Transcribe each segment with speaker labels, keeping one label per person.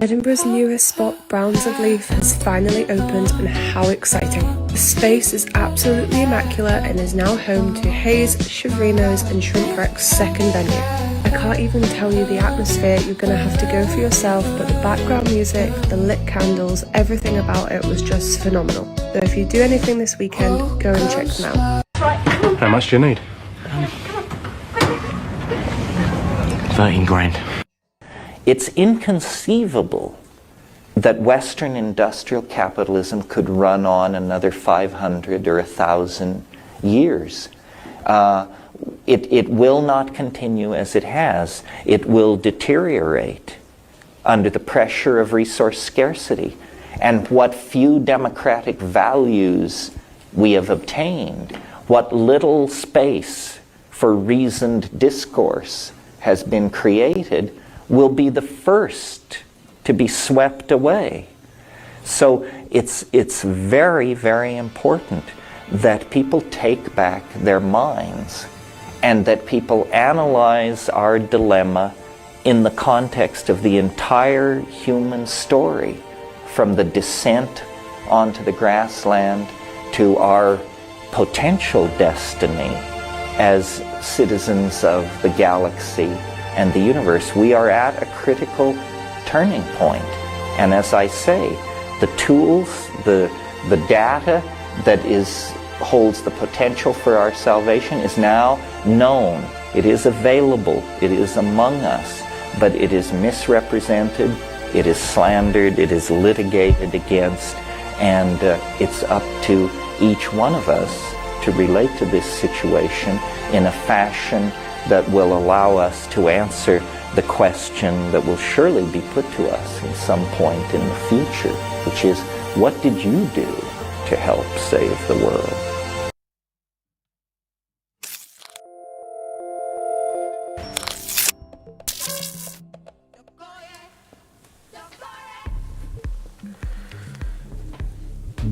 Speaker 1: Edinburgh's newest spot, Browns of Leith, has finally opened, and how exciting. The space is absolutely immaculate and is now home to Hayes, Chevrino's and Shrimp Wreck's second venue. I can't even tell you the atmosphere, you're going to have to go for yourself, but the background music, the lit candles, everything about it was just phenomenal. So if you do anything this weekend, go and check them out.
Speaker 2: How much do you need? 13 grand.
Speaker 3: It's inconceivable that Western industrial capitalism could run on another 500 or 1,000 years. It will not continue as it has. It will deteriorate under the pressure of resource scarcity. And what few democratic values we have obtained, what little space for reasoned discourse has been created, will be the first to be swept away. So it's very, very important that people take back their minds and that people analyze our dilemma in the context of the entire human story, from the descent onto the grassland to our potential destiny as citizens of the galaxy and the universe. We are at a critical turning point. And as I say, the tools, the data that holds the potential for our salvation is now known. It is available. It is among us. But it is misrepresented. It is slandered. It is litigated against. And it's up to each one of us to relate to this situation in a fashion that will allow us to answer the question that will surely be put to us at some point in the future, which is, what did you do to help save the world?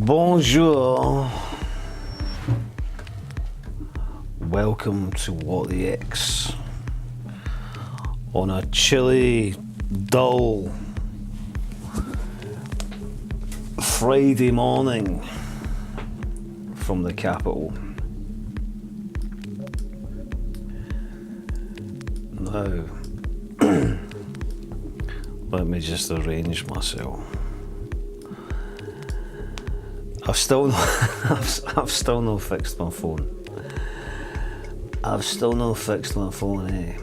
Speaker 4: Bonjour. Welcome to What the X on a chilly, dull Friday morning from the capital. Now, let me just arrange myself. I've still not fixed my phone. I've still not fixed my phone, eh?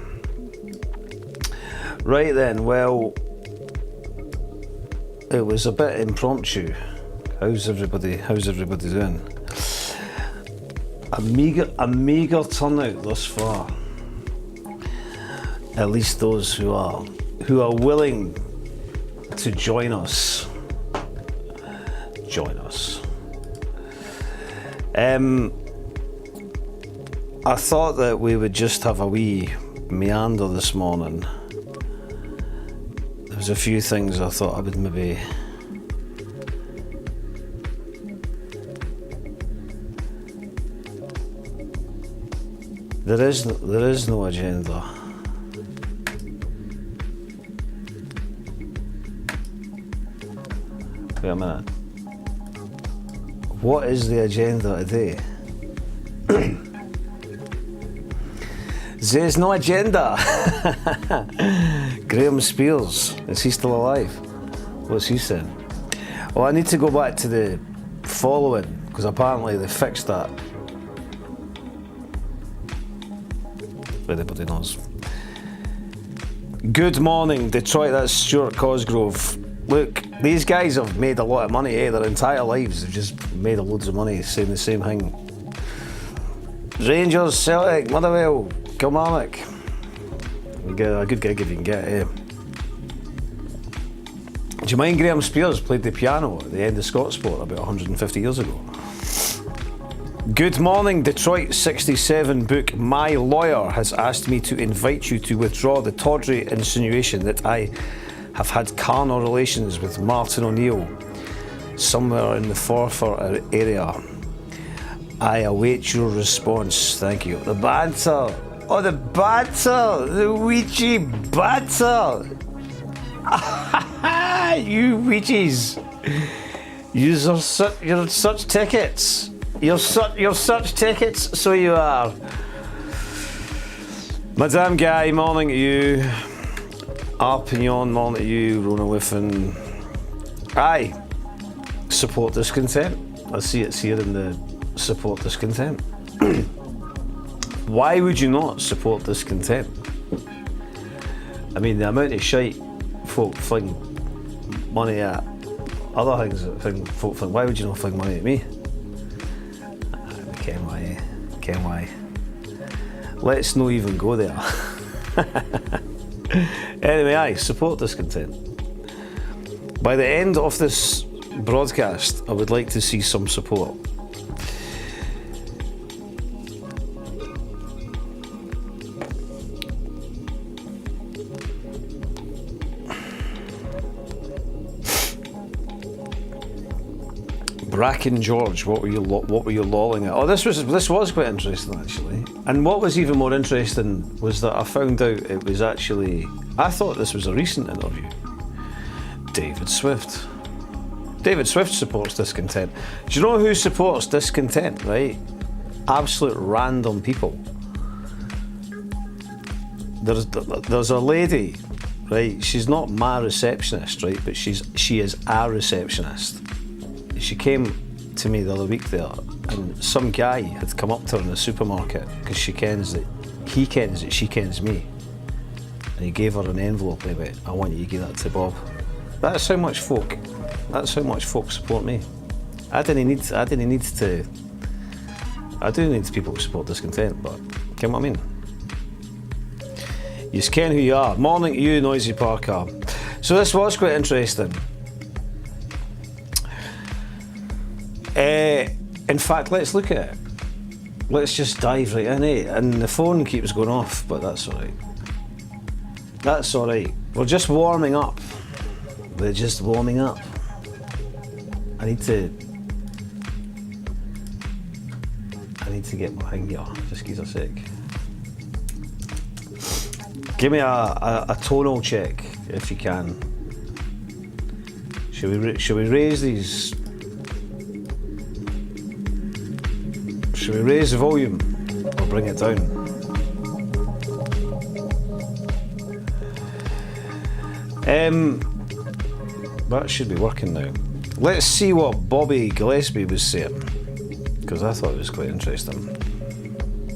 Speaker 4: Right then, well, it was a bit impromptu. How's everybody doing? A meager turnout thus far. At least those who are willing to join us. I thought that we would just have a wee meander this morning. There was a few things I thought I would maybe There is no agenda. Wait a minute. What is the agenda today? There's no agenda. Graham Spears, is he still alive? What's he saying? Well, I need to go back to the following, because apparently they fixed that. Everybody knows. Good morning, Detroit. That's Stuart Cosgrove. Look, these guys have made a lot of money, eh? Their entire lives have just made loads of money saying the same thing. Rangers, Celtic, Motherwell, Kilmarnock. You get a good gig if you can get it, eh? Do you mind Graham Spears played the piano at the end of Scotsport about 150 years ago? Good morning, Detroit 67 book. My lawyer has asked me to invite you to withdraw the tawdry insinuation that I have had carnal relations with Martin O'Neill somewhere in the Forfar area. I await your response. Thank you. The banter. Oh, the banter. The witchy banter. You Ouija's. You're such tickets. You're such tickets, so you are. Madame Guy, morning to you. Arpignon, morning to you. Rona Whiffen. Aye. Support discontent. I see it's here in the support discontent. Why would you not support discontent? I mean, the amount of shite folk fling money at other things that folk think, why would you not fling money at me? Ken why. Let's not even go there. Anyway, aye, support discontent. By the end of this broadcast, I would like to see some support. Bracken George, what were you lolling at? Oh, this was quite interesting actually. And what was even more interesting was that I found out it was actually, I thought this was a recent interview. David Swift. David Swift supports discontent. Do you know who supports discontent, right? Absolute random people. There's a lady, right? She's not my receptionist, right? But she is a receptionist. She came to me the other week there, and some guy had come up to her in the supermarket because he kens that she kens me, and he gave her an envelope and he went, I want you to give that to Bob. That's how much folk support me. I do need people to support discontent, but ken what I mean? You ken who you are. Morning to you, Noisy Parker. So this was quite interesting. In fact, let's look at it. Let's just dive right in, eh? And the phone keeps going off, but that's all right. That's all right. We're just warming up. We're just warming up. I need to get my thing here. Just give us a sec. Give me a tonal check if you can. Shall we raise these? Should we raise the volume or bring it down? That should be working now. Let's see what Bobby Gillespie was saying, because I thought it was quite interesting.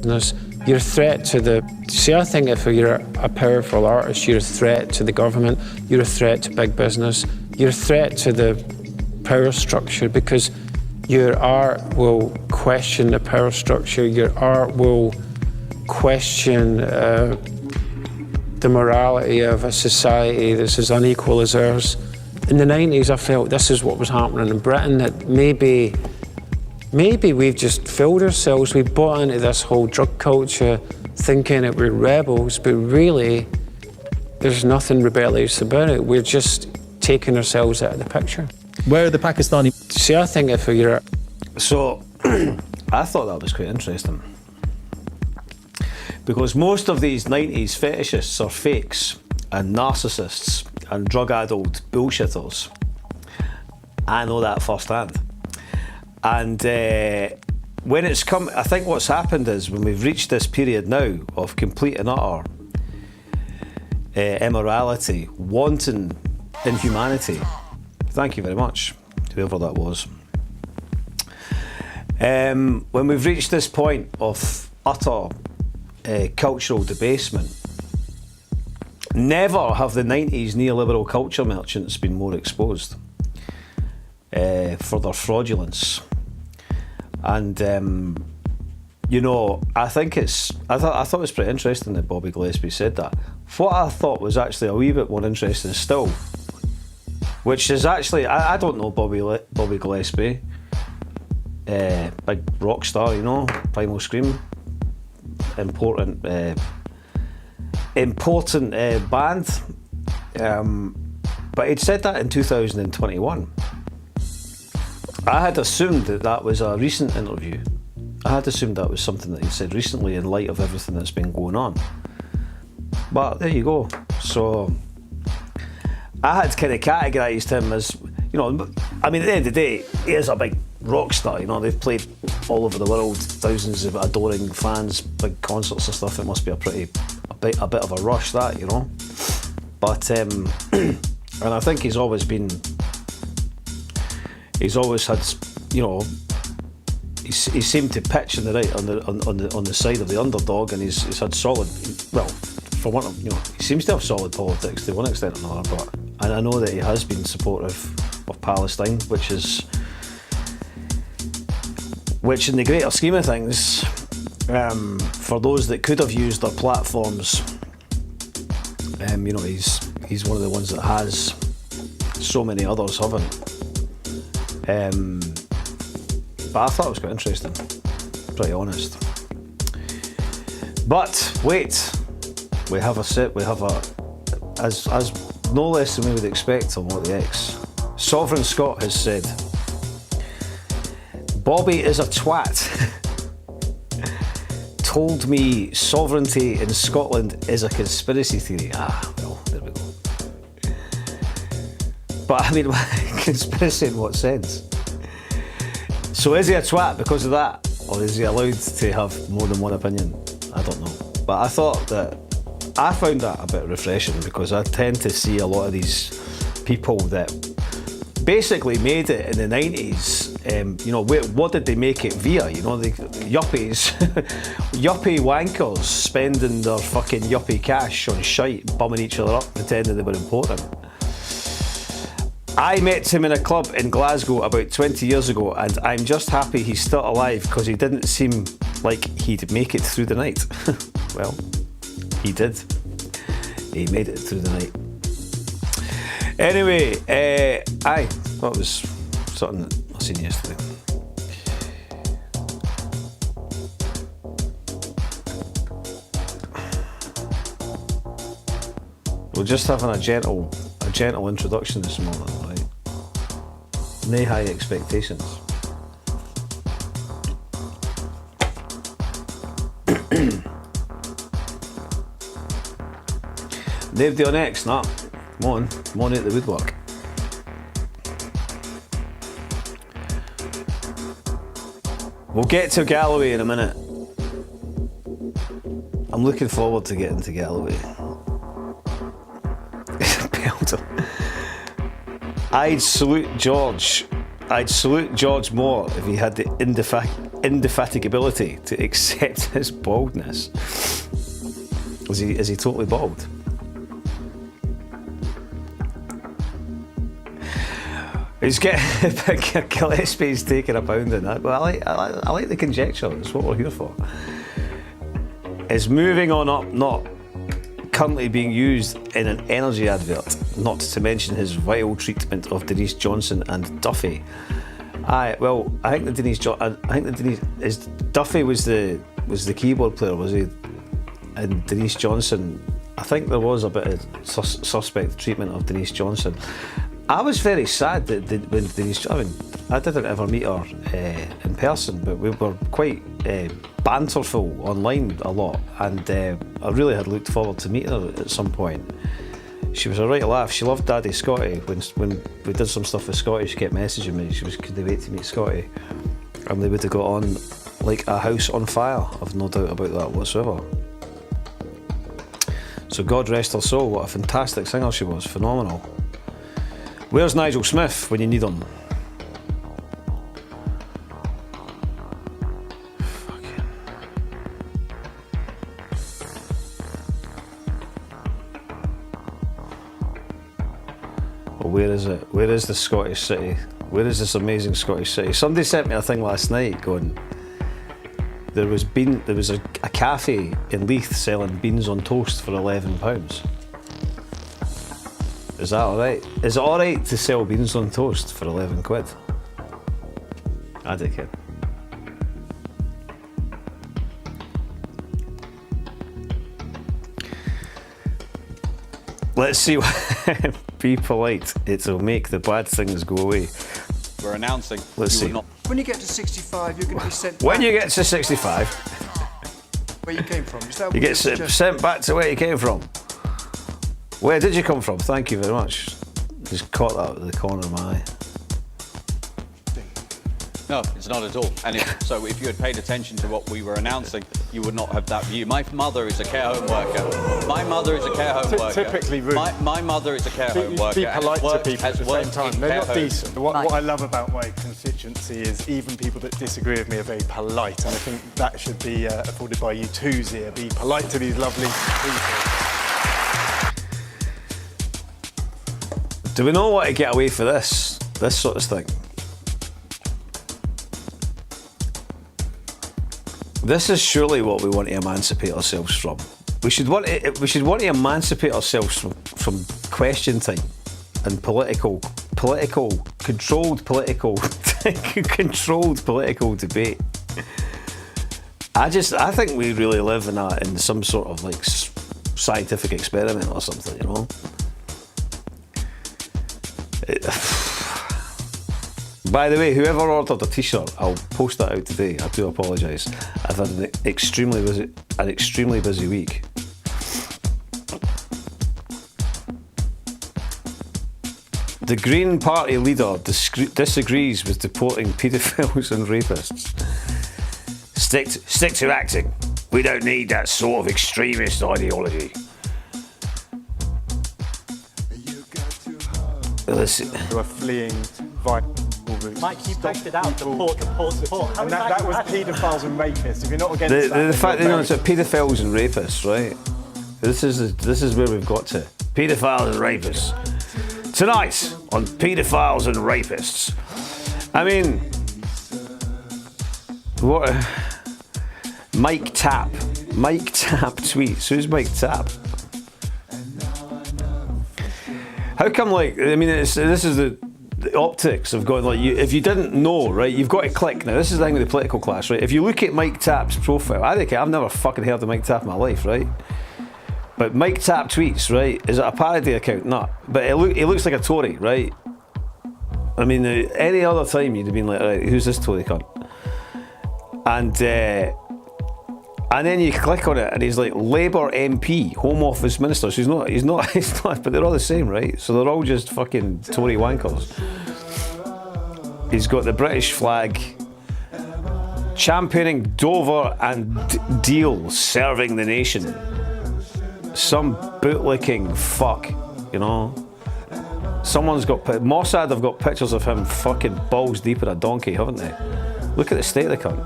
Speaker 5: You're a threat to the... See, I think if you're a powerful artist, you're a threat to the government, you're a threat to big business, you're a threat to the power structure, because your art will question the power structure, your art will question the morality of a society that's as unequal as ours. In the 90s, I felt this is what was happening in Britain, that maybe we've just filled ourselves, we've bought into this whole drug culture, thinking that we're rebels, but really, there's nothing rebellious about it. We're just taking ourselves out of the picture.
Speaker 6: Where are the Pakistani...
Speaker 5: See, I think if you're...
Speaker 4: So, I thought that was quite interesting. Because most of these 90s fetishists are fakes and narcissists and drug-addled bullshitters. I know that firsthand. And when it's come... I think what's happened is when we've reached this period now of complete and utter immorality, wanton inhumanity. Thank you very much, whoever that was. When we've reached this point of utter cultural debasement, never have the 90s neoliberal culture merchants been more exposed for their fraudulence. And you know, I thought it was pretty interesting that Bobby Gillespie said that. What I thought was actually a wee bit more interesting still, which is actually, I don't know Bobby Gillespie, big rock star, you know, Primal Scream, important band, but he'd said that in 2021. I had assumed that was a recent interview. I had assumed that was something that he said recently in light of everything that's been going on. But there you go. So I had kind of categorised him as, you know, I mean, at the end of the day, he is a big rock star. You know, they've played all over the world, thousands of adoring fans, big concerts and stuff. It must be a bit of a rush, that, you know. But and I think he's always had, you know, he seemed to pitch on the side of the underdog, and he's had solid. Well, for one, you know, he seems to have solid politics to one extent or another. But and I know that he has been supportive of Palestine, which in the greater scheme of things, for those that could have used their platforms, you know, he's one of the ones that has. So many others haven't. But I thought it was quite interesting, pretty honest. But wait, we have as no less than we would expect on What the X. Sovereign Scott has said, Bobby is a twat. Told me sovereignty in Scotland is a conspiracy theory. Ah, well, there we go. But I mean, conspiracy in what sense? So is he a twat because of that? Or is he allowed to have more than one opinion? I don't know. But I found that a bit refreshing, because I tend to see a lot of these people that basically made it in the 90s. You know, what did they make it via? You know, the yuppies, yuppie wankers spending their fucking yuppie cash on shite, bumming each other up, pretending they were important. I met him in a club in Glasgow about 20 years ago, and I'm just happy he's still alive, because he didn't seem like he'd make it through the night. Well, he did. He made it through the night. Anyway, that was something I seen yesterday. We're just having a gentle introduction this morning, right? No high expectations. Nobody on X, nah. Come on out the woodwork. We'll get to Galloway in a minute. I'm looking forward to getting to Galloway. I'd salute George more if he had the indefatigability to accept his baldness. Is he totally bald? He's getting Gillespie's taking a pounding. Well, I like the conjecture. That's what we're here for. Is moving on up not currently being used in an energy advert, not to mention his vile treatment of Denise Johnson and Duffy. I think that Duffy was the keyboard player, was he? And Denise Johnson, I think there was a bit of suspect treatment of Denise Johnson. I was very sad that when Denise, I mean, I didn't ever meet her in person, but we were quite banterful online a lot, and I really had looked forward to meeting her at some point. She was a right laugh. She loved Daddy Scotty. When we did some stuff with Scotty, she kept messaging me. She couldn't wait to meet Scotty, and they would have got on like a house on fire. I've no doubt about that whatsoever. So God rest her soul. What a fantastic singer she was. Phenomenal. Where's Nigel Smith when you need him? Well, where is it? Where is the Scottish city? Where is this amazing Scottish city? Somebody sent me a thing last night going, there was a cafe in Leith selling beans on toast for £11. Is that alright? Is it alright to sell beans on toast for 11 quid? I don't care. Let's see what be polite. It'll make the bad things go away.
Speaker 6: We're announcing.
Speaker 4: Let's see.
Speaker 7: When you get to 65, you're going to be sent
Speaker 4: When
Speaker 7: back
Speaker 4: you get to 65,
Speaker 7: where you came from. Is that what
Speaker 4: you get
Speaker 7: suggesting?
Speaker 4: sent back to where you came from. Where did you come from? Thank you very much. Just caught that out of the corner of my eye.
Speaker 6: No, it's not at all. And so if you had paid attention to what we were announcing, you would not have that view. My mother is a care home worker. My mother is a care home worker.
Speaker 8: Typically rude.
Speaker 6: My mother is a care home worker.
Speaker 8: Be polite to people at the same
Speaker 6: worked
Speaker 8: time.
Speaker 6: in
Speaker 8: They're
Speaker 6: care
Speaker 8: not
Speaker 6: homes.
Speaker 8: decent. What I love about my constituency is even people that disagree with me are very polite, and I think that should be afforded by you too, Xile. Be polite to these lovely people.
Speaker 4: Do we not want to get away for this sort of thing? This is surely what we want to emancipate ourselves from. We should want to emancipate ourselves from question time and controlled political debate. I think we really live in some sort of like scientific experiment or something, you know. By the way, whoever ordered a t-shirt, I'll post that out today. I do apologise. I've had an extremely busy week. The Green Party leader disagrees with deporting paedophiles and rapists. Stick to acting. We don't need that sort of extremist ideology.
Speaker 8: Who are fleeing violence.
Speaker 9: Mike, you posted out the port.
Speaker 8: And that was paedophiles and rapists. If you're not against that,
Speaker 4: the fact that it's paedophiles and rapists, right? This is where we've got to. Paedophiles and rapists. Tonight on Paedophiles and Rapists. I mean, what? Mike Tapp tweets. Who's Mike Tapp? How come? Like, I mean, this is the optics of going like if you didn't know, right, you've got to click. Now this is the thing with the political class, right? If you look at Mike Tapp's profile, I've never fucking heard of Mike Tapp in my life, right? But Mike Tapp tweets, right? Is it a parody account? No, but he looks like a Tory, right? I mean, any other time you'd have been like, right, who's this Tory cunt? And then you click on it, and he's like Labour MP, Home Office Minister. So he's not, but they're all the same, right? So they're all just fucking Tory wankers. He's got the British flag, championing Dover and Deal, serving the nation. Some bootlicking fuck, you know. Someone's got Mossad have got pictures of him fucking balls deep in a donkey, haven't they? Look at the state of the cunt.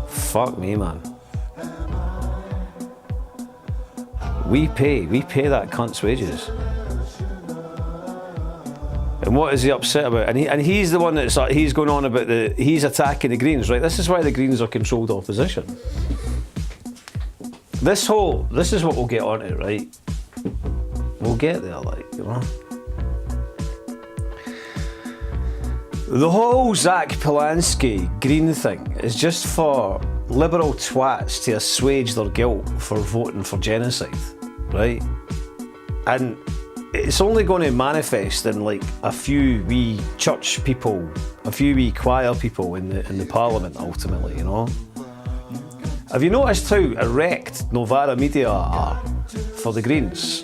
Speaker 4: Fuck me, man. We pay that cunt's wages. And what is he upset about? And he's the one he's going on about he's attacking the Greens, right? This is why the Greens are controlled opposition. This is what we'll get onto, right? We'll get there, like, you know. The whole Zach Polanski Green thing is just for liberal twats to assuage their guilt for voting for genocide, right? And it's only going to manifest in like a few wee church people, a few wee choir people in the parliament ultimately, you know. Have you noticed how erect Novara Media are for the Greens?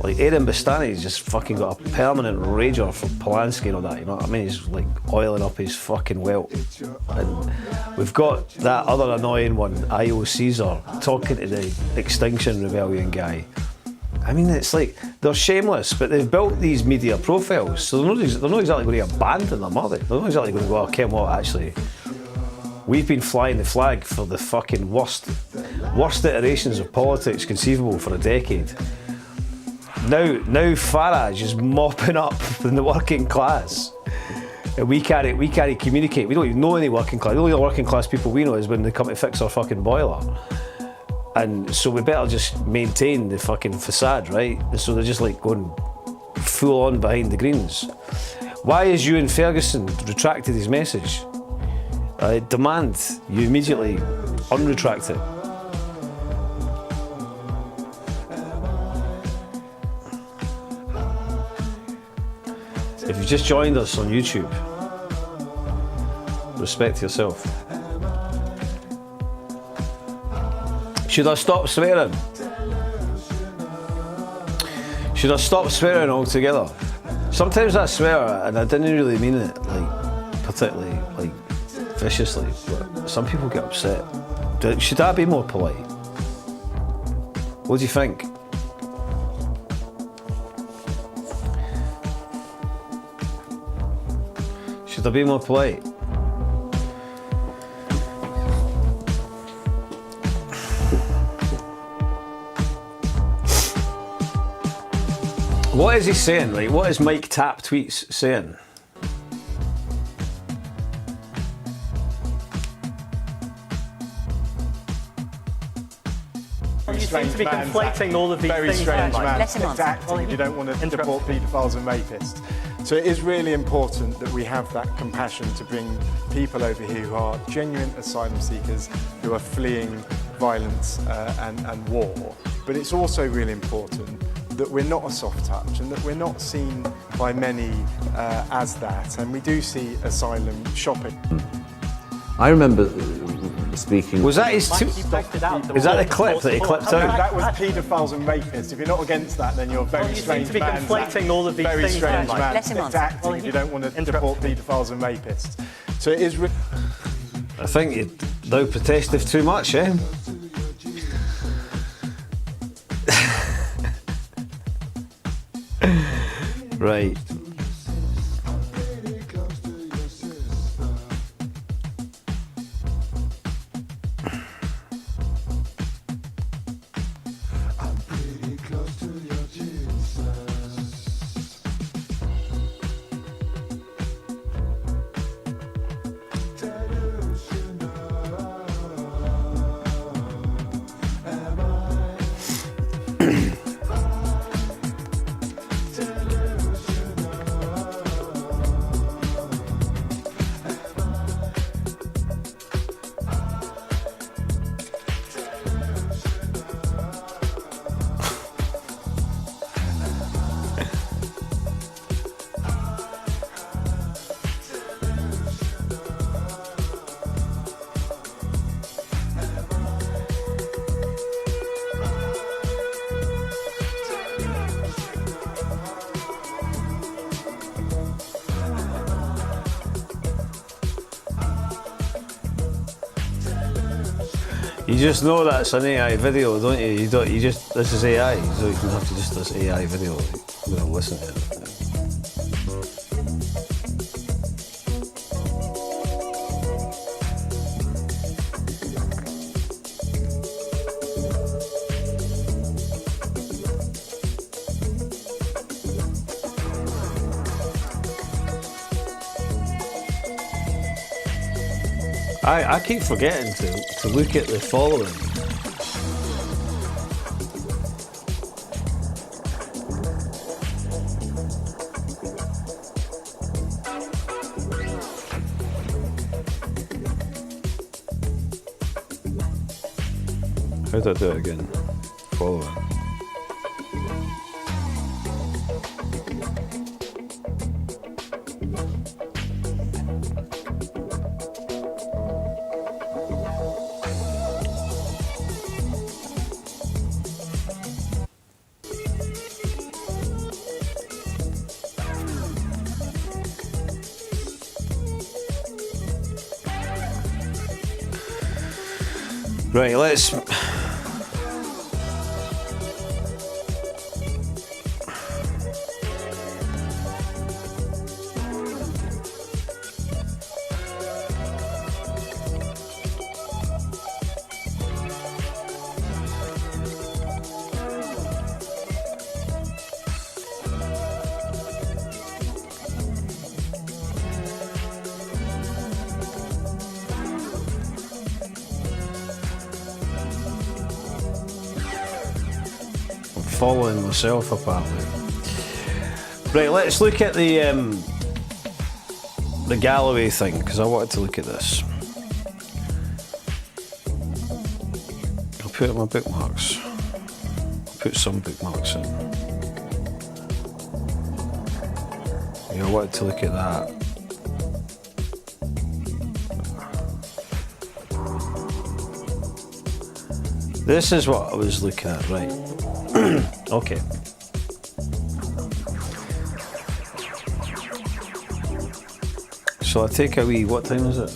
Speaker 4: Like Aaron Bastani's just fucking got a permanent rager for Polanski and all that, you know what I mean? He's like oiling up his fucking welt. And we've got that other annoying one, I.O. Caesar, talking to the Extinction Rebellion guy. I mean, it's like, they're shameless, but they've built these media profiles, so they're not exactly going to abandon them, are they? They're not exactly going to go, oh, Ken, what, actually? We've been flying the flag for the fucking worst iterations of politics conceivable for a decade. Now Farage is mopping up in the working class. And we can't communicate. We don't even know any working class. The only working class people we know is when they come to fix our fucking boiler. And so we better just maintain the fucking facade, right? And so they're just like going full on behind the Greens. Why has Ewan Ferguson retracted his message? I demand you immediately unretract it. If you've just joined us on YouTube, respect yourself. Should I stop swearing? Should I stop swearing altogether? Sometimes I swear, and I didn't really mean it, like, particularly, like, viciously, but some people get upset. Should I be more polite? What do you think? Should I be more polite? What is he saying? Like, what is Mike Tap Tweets saying?
Speaker 9: You seem to be conflating all of these
Speaker 8: very
Speaker 9: things.
Speaker 8: strange man.
Speaker 10: Let him answer.
Speaker 8: Acting, you don't want to deport paedophiles and rapists. So it is really important that we have that compassion to bring people over here who are genuine asylum seekers, who are fleeing violence and war. But it's also really important that we're not a soft touch and that we're not seen by many as that. And we do see asylum shopping.
Speaker 11: I remember speaking.
Speaker 4: Was that his? Is that the clip that he clipped out?
Speaker 8: That was paedophiles and rapists. If you're not against that, then you're a very strange man.
Speaker 9: You seem to be conflating all of these
Speaker 8: very
Speaker 9: things.
Speaker 8: strange man.
Speaker 10: Let him answer.
Speaker 8: Acting if you don't want to deport paedophiles and rapists. So it is.
Speaker 4: I think you now protestive too much, eh? Right. You just know that's an AI video, don't you? You just, this is AI, so you can have to just this AI video, like, listen to it. I keep forgetting to look at the following. How do I do it again? Following. Right, let's... following myself apparently. Right, let's look at the Galloway thing, because I wanted to look at this. I'll put my bookmarks. I'll put some bookmarks in. Yeah, I wanted to look at that. This is what I was looking at, right. Okay. So I take a wee, what time is it?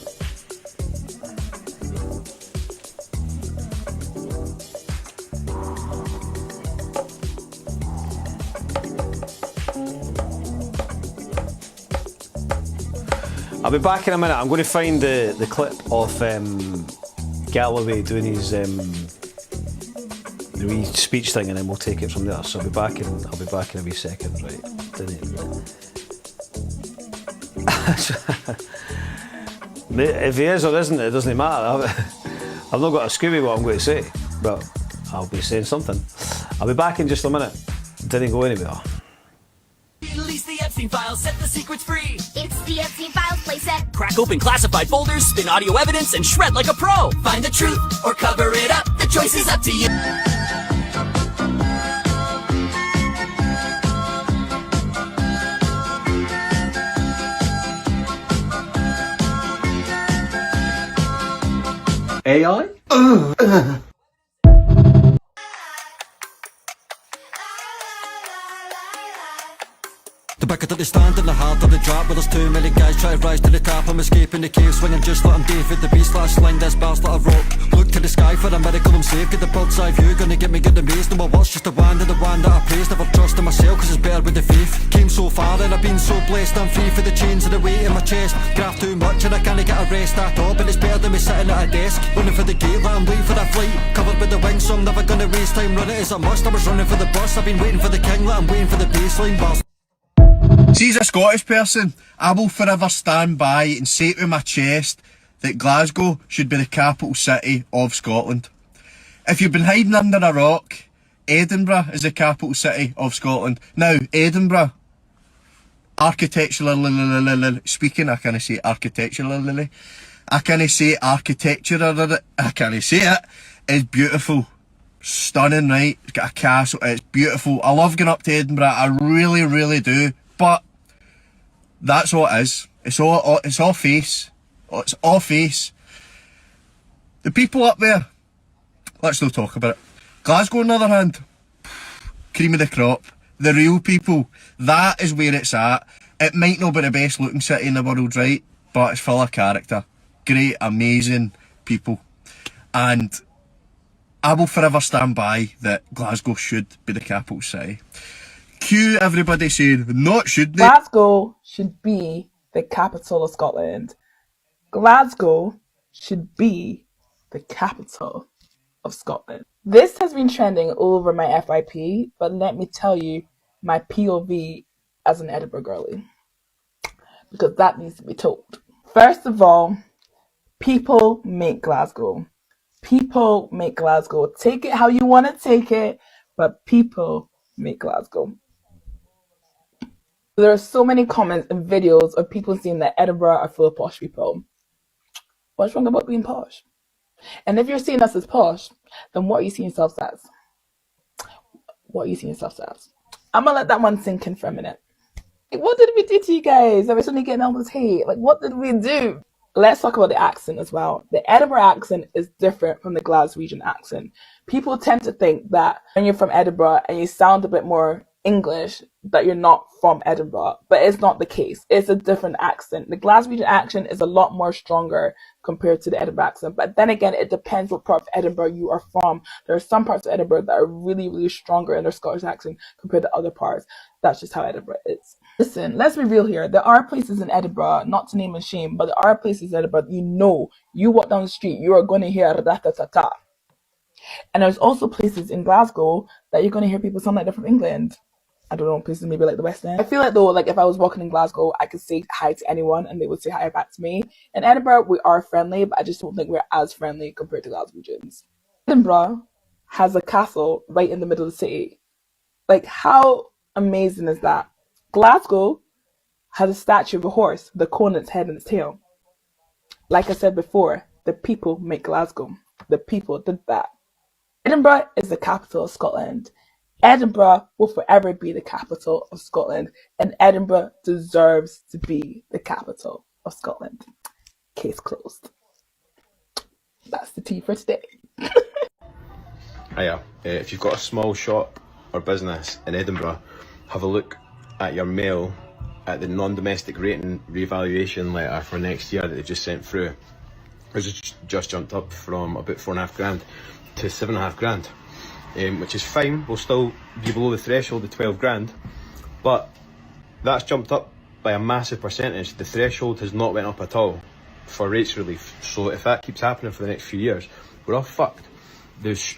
Speaker 4: I'll be back in a minute. I'm going to find the clip of Galloway doing his the wee speech thing, and then we'll take it from there. So I'll be back in a wee second, right? If he is or isn't, it doesn't matter. I've not got a Scooby what I'm going to say, but I'll be saying something. I'll be back in just a minute. Didn't go anywhere.
Speaker 10: Release the Epstein files, set the secrets free.
Speaker 12: It's the Epstein files playset.
Speaker 10: Crack open classified folders, spin audio evidence, and shred like a pro. Find the truth or cover it up. The choice is up to you.
Speaker 11: AI?
Speaker 10: The back of the stand in the heart of the drop, where there's too many guys try to rise to the top. I'm escaping the cave, swinging just like I'm David the Beast. Like sling this bars like a rock. Look to the sky for a miracle, I'm safe. Get the bird's eye view, gonna get me good amazed. No, my watch just a wand and the one that I praise. Never trust in myself, cause it's better with the faith. Came so far and I've been so blessed. I'm free for the chains and the weight in my chest. Graft too much and I can't get a rest at all. But it's better than me sitting at a desk, running for the gate like I'm waiting for a flight. Covered with the wings, so I'm never gonna waste time. Run it as a must, I was running for the bus. I've been waiting for the king like I'm waiting for the baseline bars.
Speaker 13: See, as a Scottish person, I will forever stand by and say to my chest that Glasgow should be the capital city of Scotland. If you've been hiding under a rock, Edinburgh is the capital city of Scotland. Now, Edinburgh, architecturally speaking, I can't say architecturally, I can't say architecture, I can't say it, it's beautiful. Stunning, right? It's got a castle, it's beautiful. I love going up to Edinburgh, I really, really do. But that's all it is. It's all face. It's all face. The people up there, let's not talk about it. Glasgow, on the other hand, cream of the crop. The real people, that is where it's at. It might not be the best looking city in the world, right? But it's full of character. Great, amazing people. And I will forever stand by that Glasgow should be the capital city. Cue everybody saying, not should they?
Speaker 14: Glasgow should be the capital of Scotland. Glasgow should be the capital of Scotland. This has been trending all over my FYP, but let me tell you my POV as an Edinburgh girlie, because that needs to be told. First of all, people make Glasgow. People make Glasgow. Take it how you want to take it, but people make Glasgow. There are so many comments and videos of people saying that Edinburgh are full of posh people. What's wrong about being posh? And if you're seeing us as posh, then what are you seeing yourselves as? What are you seeing yourselves as? I'm gonna let that one sink in for a minute. Like, what did we do to you guys? Are we suddenly getting all this hate? Like, what did we do? Let's talk about the accent as well. The Edinburgh accent is different from the Glaswegian accent. People tend to think that when you're from Edinburgh and you sound a bit more English, that you're not from Edinburgh, but it's not the case. It's a different accent. The Glaswegian accent is a lot more stronger compared to the Edinburgh accent, but then again, it depends what part of Edinburgh you are from. There are some parts of Edinburgh that are really, really stronger in their Scottish accent compared to other parts. That's just how Edinburgh is. Listen, let's be real here. There are places in Edinburgh, not to name and shame, but there are places in Edinburgh you walk down the street, you are going to hear ra-ta-ta-ta. And there's also places in Glasgow that you're going to hear people sound like they're from England. I don't know, places maybe like the West End. I feel like though, like if I was walking in Glasgow, I could say hi to anyone and they would say hi back to me. In Edinburgh, we are friendly, but I just don't think we're as friendly compared to Glaswegians. Edinburgh has a castle right in the middle of the city. Like, how amazing is that? Glasgow has a statue of a horse, the cone its head and its tail. Like I said before, the people make Glasgow. The people did that. Edinburgh is the capital of Scotland. Edinburgh will forever be the capital of Scotland, and Edinburgh deserves to be the capital of Scotland. Case closed. That's the tea for today.
Speaker 15: Hiya. If you've got a small shop or business in Edinburgh, have a look at your mail at the non-domestic rating revaluation letter for next year that they just sent through, it's just jumped up from about 4.5 grand to 7.5 grand, which is fine. We'll still be below the threshold of 12 grand, but that's jumped up by a massive percentage. The threshold has not went up at all for rates relief. So if that keeps happening for the next few years, we're all fucked.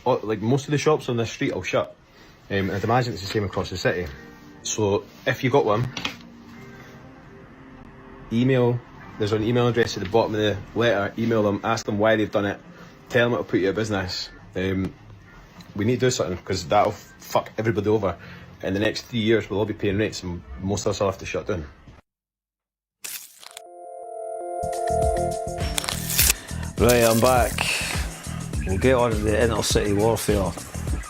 Speaker 15: Like most of the shops on this street will shut. And I'd imagine it's the same across the city. So if you got one, there's an email address at the bottom of the letter. Email them, ask them why they've done it, tell them it'll put you out of business. We need to do something, because that'll fuck everybody over. In the next 3 years we'll all be paying rates and most of us will have to shut down.
Speaker 4: Right, I'm back. We'll get on to the intercity warfare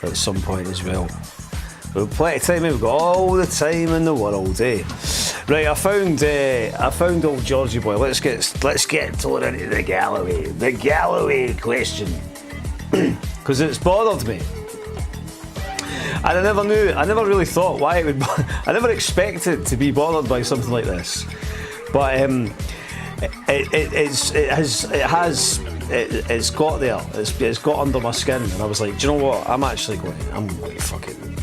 Speaker 4: at some point as well. We've plenty of time, we've got all the time in the world, eh? Right, I found old Georgie boy. Let's get toward into the Galloway question, because it's bothered me, and I never really thought why it would. I never expected to be bothered by something like this, but it's got there. It's got under my skin, and I was like, do you know what? I'm going to fucking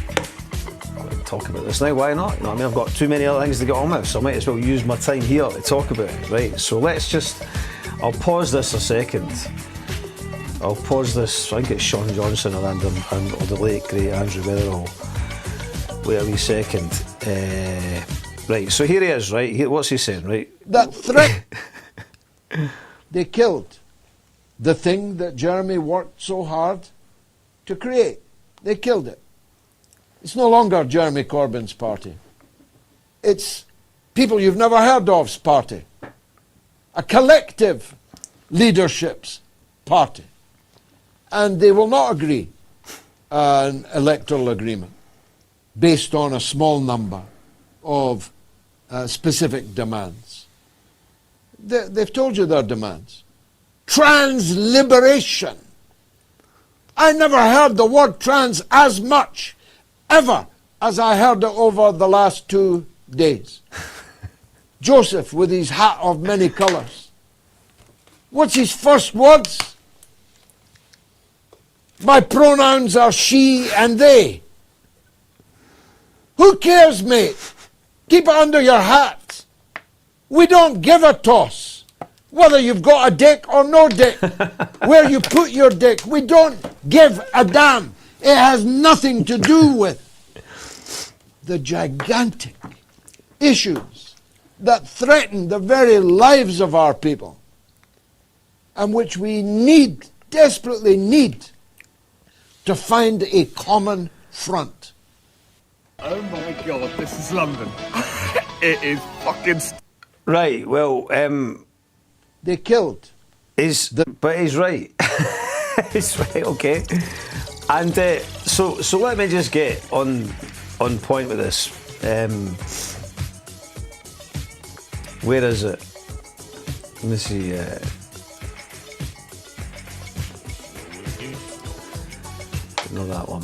Speaker 4: talk about this now. Why not? You know what I mean? I've got too many other things to get on with, so I might as well use my time here to talk about it. Right. So I'll pause this a second. I think it's Sean Johnson or the late great Andrew Weatherall. Wait a wee second. Right. So here he is. Right. What's he saying? Right.
Speaker 16: That threat. They killed the thing that Jeremy worked so hard to create. They killed it. It's no longer Jeremy Corbyn's party. It's people you've never heard of's party. A collective leadership's party. And they will not agree an electoral agreement based on a small number of specific demands. They've told you their demands. Trans-liberation. I never heard the word trans as much ever as I heard it over the last 2 days. Joseph with his hat of many colours. What's his first words? My pronouns are she and they. Who cares, mate? Keep it under your hat. We don't give a toss whether you've got a dick or no dick. Where you put your dick, we don't give a damn. It has nothing to do with the gigantic issues that threaten the very lives of our people, and which we desperately need to find a common front.
Speaker 13: Oh my God, this is London. It is fucking...
Speaker 4: Right, well,
Speaker 16: they killed.
Speaker 4: But he's right. He's right, okay. And so let me just get on point with this. Where is it? Let me see. No, that one.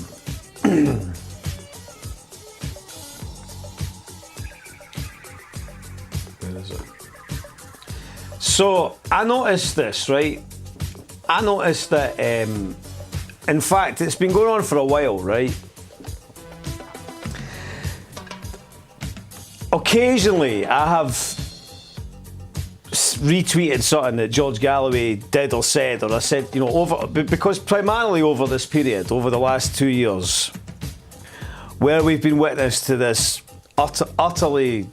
Speaker 4: Where is it? So I noticed this, right? I noticed that, in fact, it's been going on for a while, right? Occasionally, I have retweeted something that George Galloway did or said, or I said, you know, because primarily over this period, over the last 2 years, where we've been witness to this utterly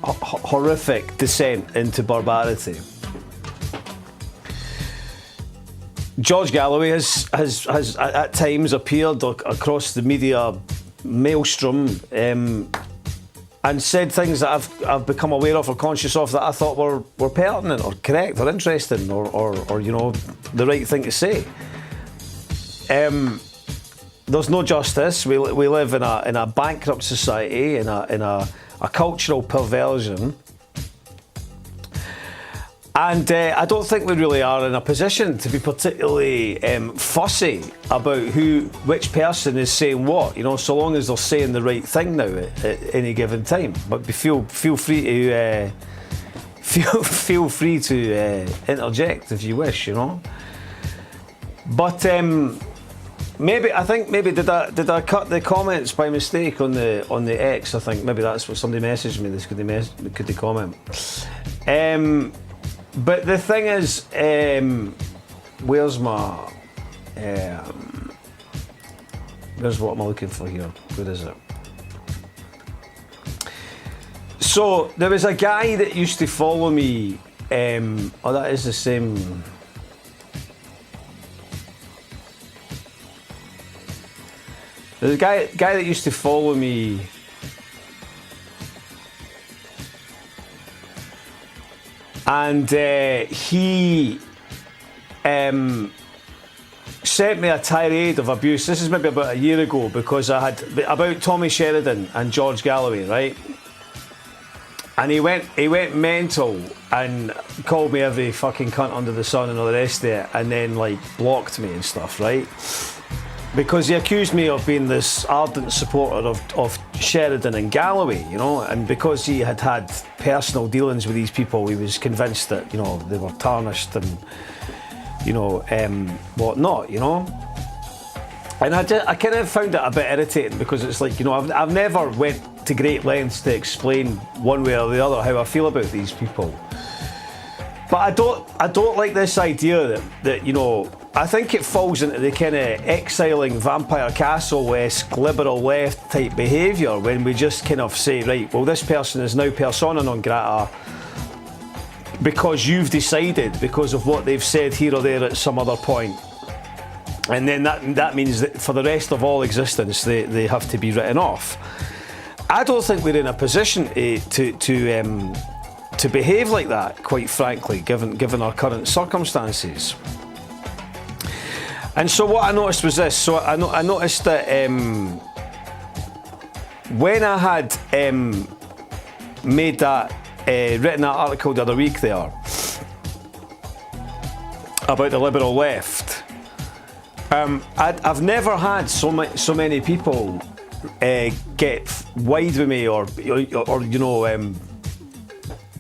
Speaker 4: horrific descent into barbarity. George Galloway has at times appeared across the media maelstrom and said things that I've become aware of or conscious of that I thought were pertinent or correct or interesting or you know, the right thing to say. There's no justice. We live in a bankrupt society, in a cultural perversion, And I don't think we really are in a position to be particularly fussy about which person is saying what, you know, so long as they're saying the right thing now at any given time. But feel free to feel free to interject if you wish, you know. But maybe did I cut the comments by mistake on the X? I think maybe that's what somebody messaged me. Could they comment? But the thing is, where's what am I looking for here? Where is it? So there was a guy that used to follow me. Oh, that is the same. There's a guy that used to follow me. And he sent me a tirade of abuse. This is maybe about a year ago, because I had about Tommy Sheridan and George Galloway, right? And he went mental and called me every fucking cunt under the sun and all the rest of it, and then like blocked me and stuff, right? Because he accused me of being this ardent supporter of Sheridan and Galloway, you know, and because he had personal dealings with these people, he was convinced that, you know, they were tarnished and, you know, whatnot, you know. And I kind of found it a bit irritating, because it's like, you know, I've never went to great lengths to explain one way or the other how I feel about these people. But I don't like this idea that you know, I think it falls into the kind of exiling Vampire Castle-esque liberal left type behaviour, when we just kind of say, right, well, this person is now persona non grata because you've decided, because of what they've said here or there at some other point. And then that means that for the rest of all existence, they have to be written off. I don't think we're in a position to behave like that, quite frankly, given our current circumstances. And so what I noticed was this. So I noticed that when I had made that, written that article the other week there about the liberal left, I've never had so many people get wide with me or you know,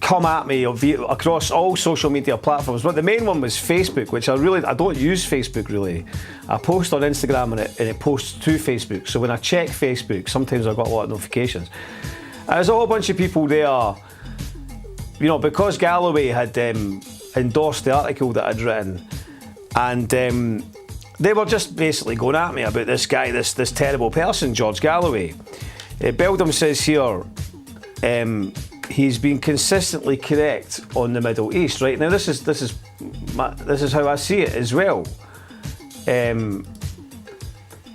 Speaker 4: come at me across all social media platforms. But the main one was Facebook, which I don't use Facebook really. I post on Instagram and it posts to Facebook. So when I check Facebook, sometimes I got a lot of notifications. And there's a whole bunch of people there, you know, because Galloway had endorsed the article that I'd written, and they were just basically going at me about this guy, this terrible person, George Galloway. Beldam says here, he's been consistently correct on the Middle East. Right now, this is how I see it as well.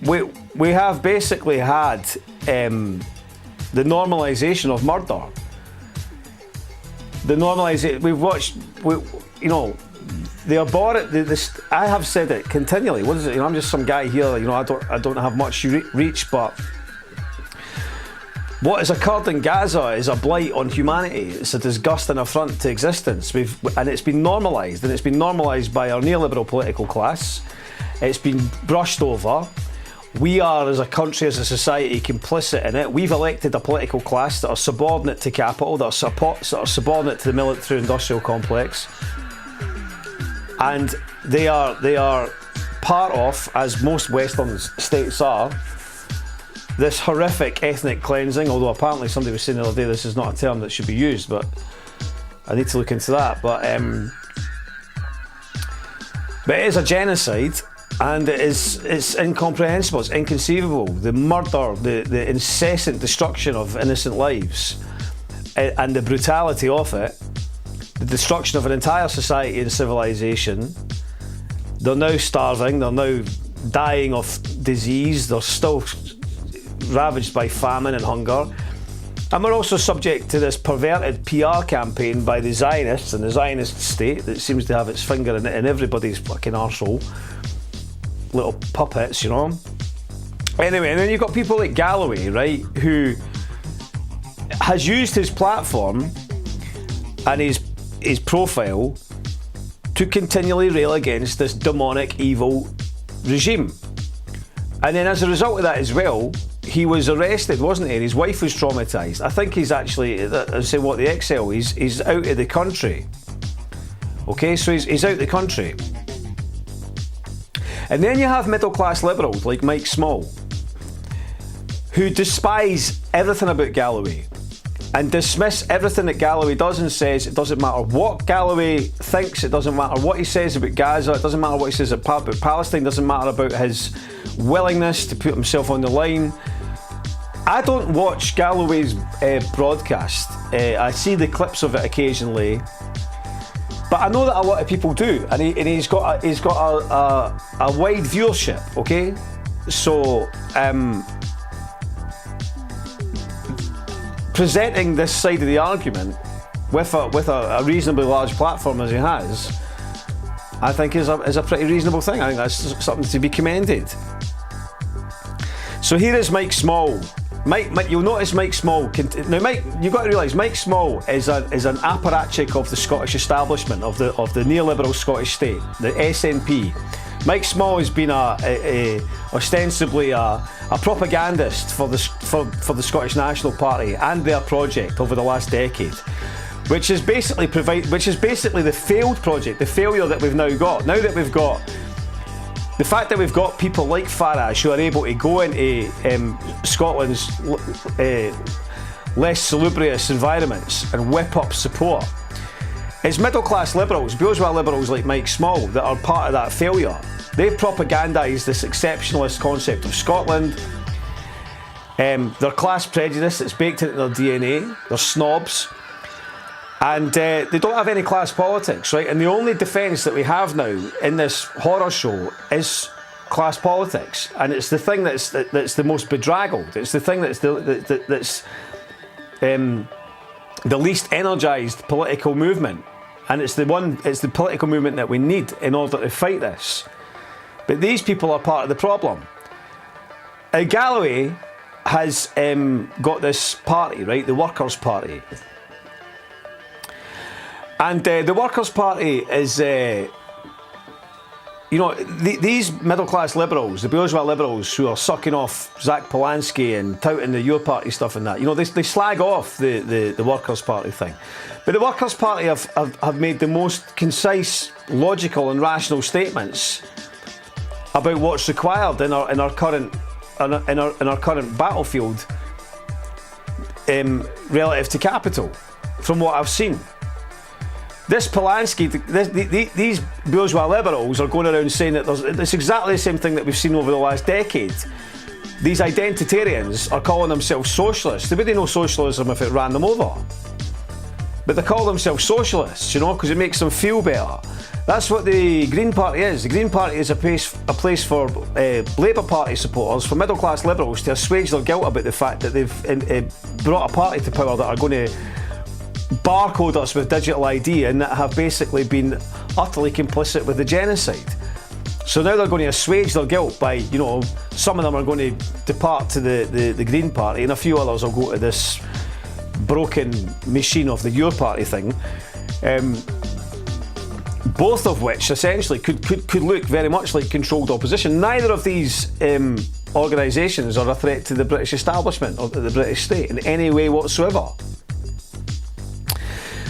Speaker 4: We have basically had the normalisation of murder. The normalisation we've watched. You know, the abhorrent. I have said it continually. What is it? You know, I'm just some guy here. You know, I don't have much reach, but what has occurred in Gaza is a blight on humanity. It's a disgust and affront to existence. And it's been normalised, and it's been normalised by our neoliberal political class. It's been brushed over. We are, as a country, as a society, complicit in it. We've elected a political class that are subordinate to capital, that are subordinate to the military-industrial complex, and they are part of, as most Western states are, this horrific ethnic cleansing. Although apparently somebody was saying the other day this is not a term that should be used, but I need to look into that. But it is a genocide. And it's incomprehensible, it's inconceivable. The murder, the incessant destruction of innocent lives, and the brutality of it, the destruction of an entire society and civilization. They're now starving, they're now dying of disease, they're still ravaged by famine and hunger. And we're also subject to this perverted PR campaign by the Zionists and the Zionist state that seems to have its finger in everybody's fucking arsehole. Little puppets, you know. Anyway, and then you've got people like Galloway, right, who has used his platform and his profile to continually rail against this demonic, evil regime. And then as a result of that as well, he was arrested, wasn't he? And his wife was traumatised. I think he's actually, I say what, the Xile, he's out of the country. Okay, so he's out of the country. And then you have middle-class liberals like Mike Small, who despise everything about Galloway and dismiss everything that Galloway does and says. It doesn't matter what Galloway thinks, it doesn't matter what he says about Gaza, it doesn't matter what he says about Palestine, it doesn't matter about his willingness to put himself on the line. I don't watch Galloway's broadcast. I see the clips of it occasionally, but I know that a lot of people do, and he's got a wide viewership. Okay, so presenting this side of the argument with a reasonably large platform as he has, I think is a pretty reasonable thing. I think that's something to be commended. So here is Mike Small. Mike, you'll notice Mike Small. Now, Mike, you've got to realise Mike Small is an apparatchik of the Scottish establishment of the neoliberal Scottish state, the SNP. Mike Small has been ostensibly a propagandist for the Scottish National Party and their project over the last decade, which is basically the failed project, the failure that we've now got. Now that we've got the fact that we've got people like Farage who are able to go into Scotland's less salubrious environments and whip up support. It's middle-class liberals, bourgeois liberals like Mike Small, that are part of that failure. They've propagandised this exceptionalist concept of Scotland. Their class prejudice that's baked into their DNA. They're snobs. And they don't have any class politics, right? And the only defence that we have now in this horror show is class politics. And it's the thing that's the most bedraggled. It's the thing that's the least energised political movement. And it's the political movement that we need in order to fight this. But these people are part of the problem. Galloway has got this party, right? The Workers' Party. And the Workers' Party is, these middle-class liberals, the bourgeois liberals who are sucking off Zach Polanski and touting the Your Party stuff and that, they slag off the Workers' Party thing. But the Workers' Party have made the most concise, logical and rational statements about what's required in our current battlefield relative to capital, from what I've seen. This Polanski, these bourgeois liberals are going around saying that it's exactly the same thing that we've seen over the last decade. These identitarians are calling themselves socialists. They wouldn't know socialism if it ran them over. But they call themselves socialists, because it makes them feel better. That's what the Green Party is. The Green Party is a place for Labour Party supporters, for middle-class liberals to assuage their guilt about the fact that they've brought a party to power that are going to barcode us with digital ID and that have basically been utterly complicit with the genocide. So now they're going to assuage their guilt by, some of them are going to depart to the Green Party and a few others will go to this broken machine of the Your Party thing. Both of which essentially could look very much like controlled opposition. Neither of these organisations are a threat to the British establishment or to the British state in any way whatsoever.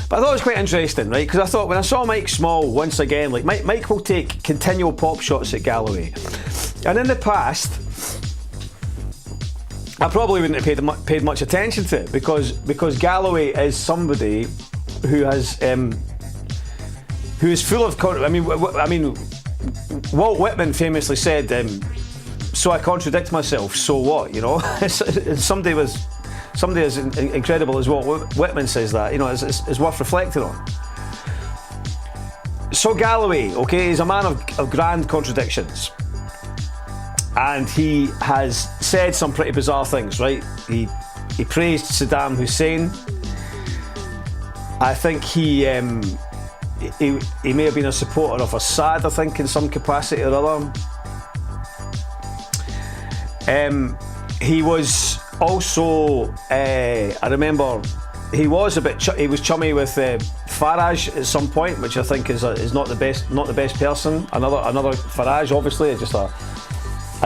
Speaker 4: But I thought it was quite interesting, right? Because I thought when I saw Mike Small once again, like Mike will take continual pop shots at Galloway, and in the past I probably wouldn't have paid much attention to it because Galloway is somebody who is full of. I mean, Walt Whitman famously said, "So I contradict myself. So what?" Somebody as incredible as Walt Whitman says that, is worth reflecting on. So Galloway, okay, is a man of grand contradictions. And he has said some pretty bizarre things, right? He praised Saddam Hussein. I think he may have been a supporter of Assad, I think, in some capacity or other. He was also, I remember, he was a bit. He was chummy with Farage at some point, which I think is not the best person. Another Farage, obviously, is just a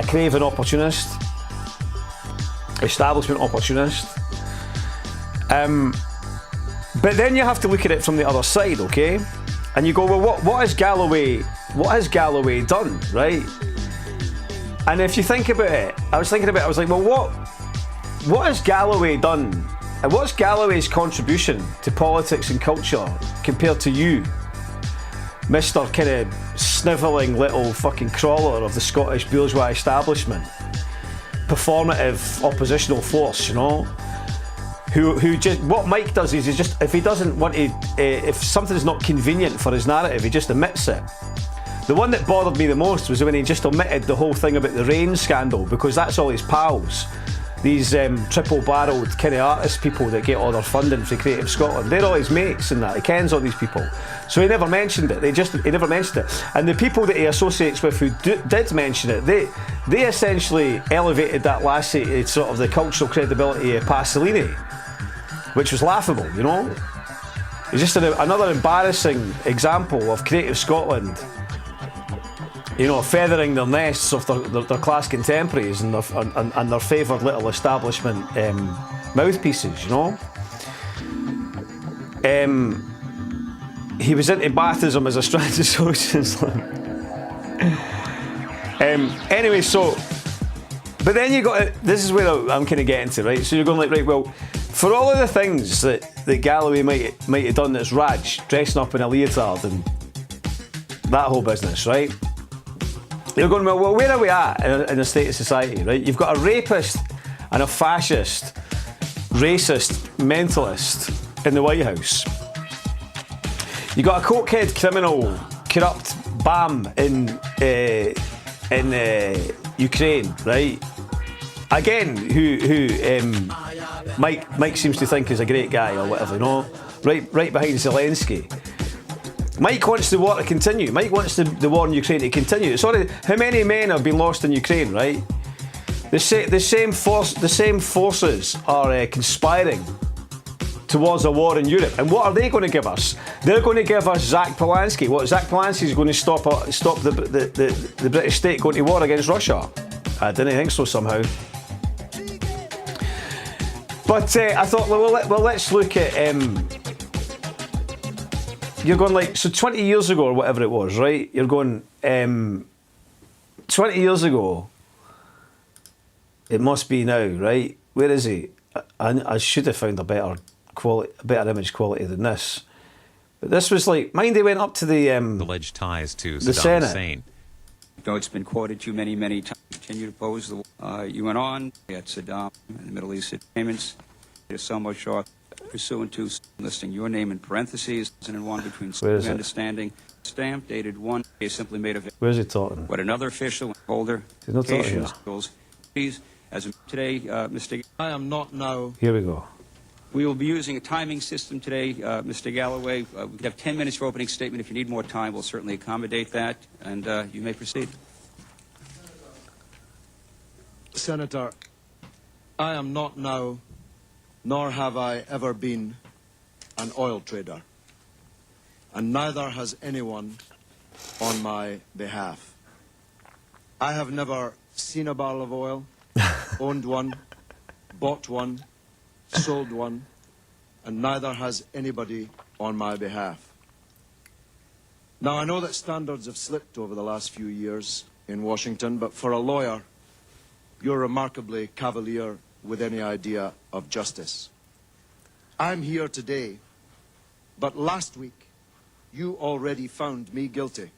Speaker 4: craven opportunist, establishment opportunist. But then you have to look at it from the other side, okay? And you go, well, what has Galloway done, right? And if you think about it, I was like, well, what has Galloway done? And what's Galloway's contribution to politics and culture compared to you, Mr. kind of snivelling little fucking crawler of the Scottish bourgeois establishment, performative oppositional force, you know? Who just, what Mike does is he just, if he doesn't want to, if something's not convenient for his narrative, he just omits it. The one that bothered me the most was when he just omitted the whole thing about the rain scandal, because that's all his pals. These triple-barreled kind of artist people that get all their funding for Creative Scotland, they're all his mates and that. He kens all these people, so he never mentioned it. He never mentioned it. And the people that he associates with who did mention it, they essentially elevated that lassie to sort of the cultural credibility of Pasolini, which was laughable, you know. It's just another embarrassing example of Creative Scotland, you know, feathering their nests of their class contemporaries and their favoured little establishment mouthpieces, you know. He was into Baathism as a strand of socialism. Anyway, so, but then you got, this is where I'm kind of getting to, right? So you're going like, right, well, for all of the things that Galloway might have done that's Raj, dressing up in a leotard and that whole business, right? You're going, well, where are we at in a state of society, right? You've got a rapist and a fascist, racist, mentalist in the White House. You've got a cokehead criminal, corrupt BAM in Ukraine, right? Again, who Mike seems to think is a great guy or whatever, you know? Right behind Zelensky. Mike wants the war to continue. Mike wants the war in Ukraine to continue. Sorry, how many men have been lost in Ukraine, right? The same forces are conspiring towards a war in Europe. And what are they going to give us? They're going to give us Zach Polanski. What, Zach Polanski is going to stop the British state going to war against Russia? I didn't think so somehow. But I thought, well, let's look at... you're going like, so 20 years ago or whatever it was, right? You're going, 20 years ago, it must be now, right? Where is he? I should have found a better image quality than this. But this was like, mind they went up to the
Speaker 17: alleged ties to
Speaker 4: the
Speaker 17: Saddam
Speaker 4: Senate.
Speaker 17: Hussein.
Speaker 18: Though it's been quoted to many, many times, continue to oppose the war. You went on, you had Saddam and the Middle East payments. It's somewhat short, pursuant to listing your name in parentheses, and one between understanding stamp dated one is simply made of.
Speaker 4: Where's he talking?
Speaker 18: What another official holder.
Speaker 4: He's not talking here.
Speaker 18: Please, as of today, Mr.
Speaker 16: I am not now.
Speaker 4: Here we go.
Speaker 18: We will be using a timing system today, Mr. Galloway. We could have 10 minutes for opening statement. If you need more time, we'll certainly accommodate that, and you may proceed.
Speaker 16: Senator, I am not now, nor have I ever been, an oil trader, and neither has anyone on my behalf. I have never seen a barrel of oil, owned one, bought one, sold one, and neither has anybody on my behalf. Now, I know that standards have slipped over the last few years in Washington, but for a lawyer, you're remarkably cavalier with any idea of justice. I'm here today, but last week, you already found me guilty.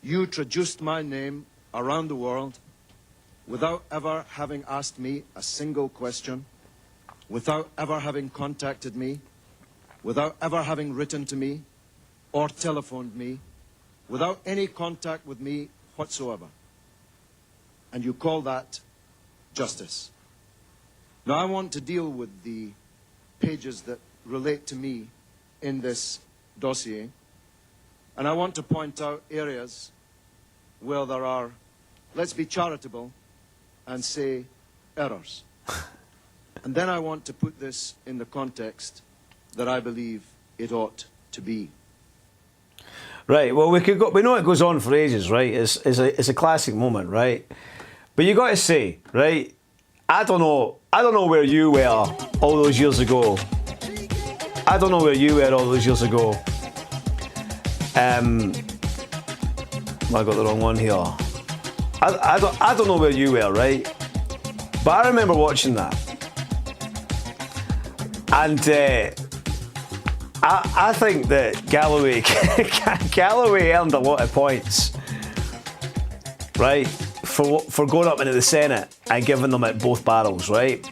Speaker 16: You traduced my name around the world without ever having asked me a single question, without ever having contacted me, without ever having written to me or telephoned me, without any contact with me whatsoever. And you call that justice. Now, I want to deal with the pages that relate to me in this dossier, and I want to point out areas where there are, let's be charitable and say, errors.
Speaker 17: And then I want to put this in the context that I believe it ought to be.
Speaker 4: Right, well, we know it goes on for ages, right? It's a classic moment, right? But you got to say, right? I don't know where you were all those years ago. I don't know where you were all those years ago. I got the wrong one here. I don't know where you were, right? But I remember watching that. And I think that Galloway earned a lot of points, right, for going up into the Senate and giving them at both barrels, right?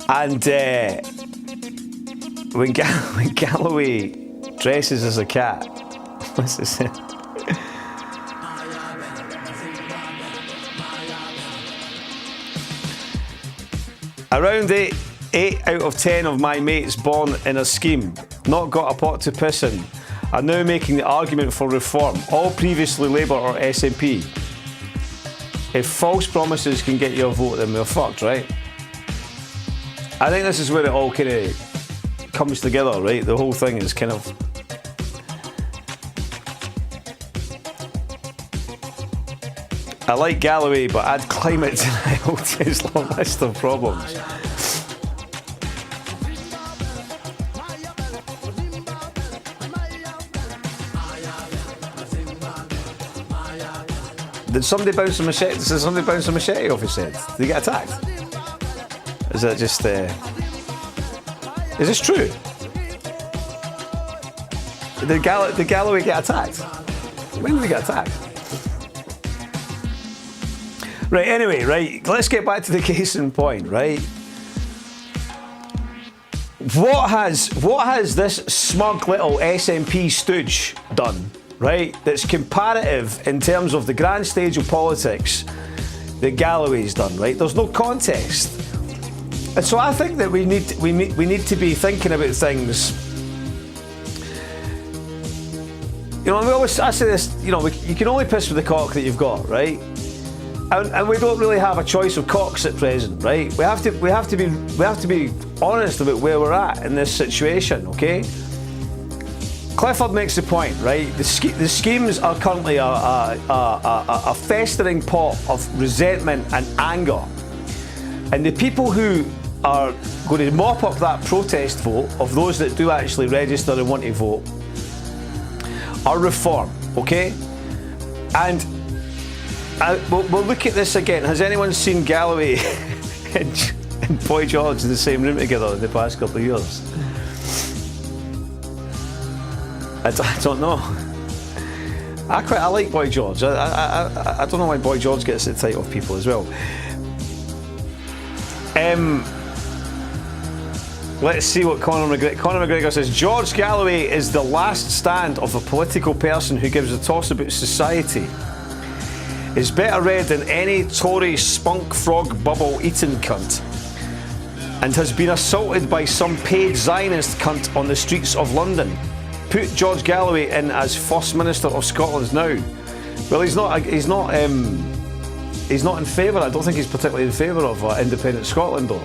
Speaker 4: And when Galloway dresses as a cat, what's this? Around 8 out of 10 of my mates born in a scheme, not got a pot to piss in, are now making the argument for reform, all previously Labour or SNP. If false promises can get you a vote, then we're fucked, right? I think this is where it all kind of comes together, right? The whole thing is kind of... I like Galloway, but add climate denial to his long list of problems. Did somebody bounce a machete? Did somebody bounce a machete off his head? Did he get attacked? Is that just... Is this true? Did Galloway get attacked? When did he get attacked? Right, anyway, right, let's get back to the case in point, right? What has this smug little SNP stooge done, right, that's comparative in terms of the grand stage of politics that Galloway's done, right? There's no contest. And so I think that we need to be thinking about things. You know, I say this, you know, you can only piss with the cock that you've got, right? And we don't really have a choice of cocks at present, right? We have to be honest about where we're at in this situation, okay? Clifford makes the point, right? The schemes are currently a festering pot of resentment and anger, and the people who are going to mop up that protest vote of those that do actually register and want to vote are reform, okay? And we'll look at this again. Has anyone seen Galloway and Boy George in the same room together in the past couple of years? I don't know. I like Boy George. I don't know why Boy George gets the title of people as well. Let's see what Conor McGregor says. George Galloway is the last stand of a political person who gives a toss about society. Is better read than any Tory spunk frog bubble eating cunt, and has been assaulted by some paid Zionist cunt on the streets of London. Put George Galloway in as First Minister of Scotland now. Well, he's not in favour. I don't think he's particularly in favour of independent Scotland, though.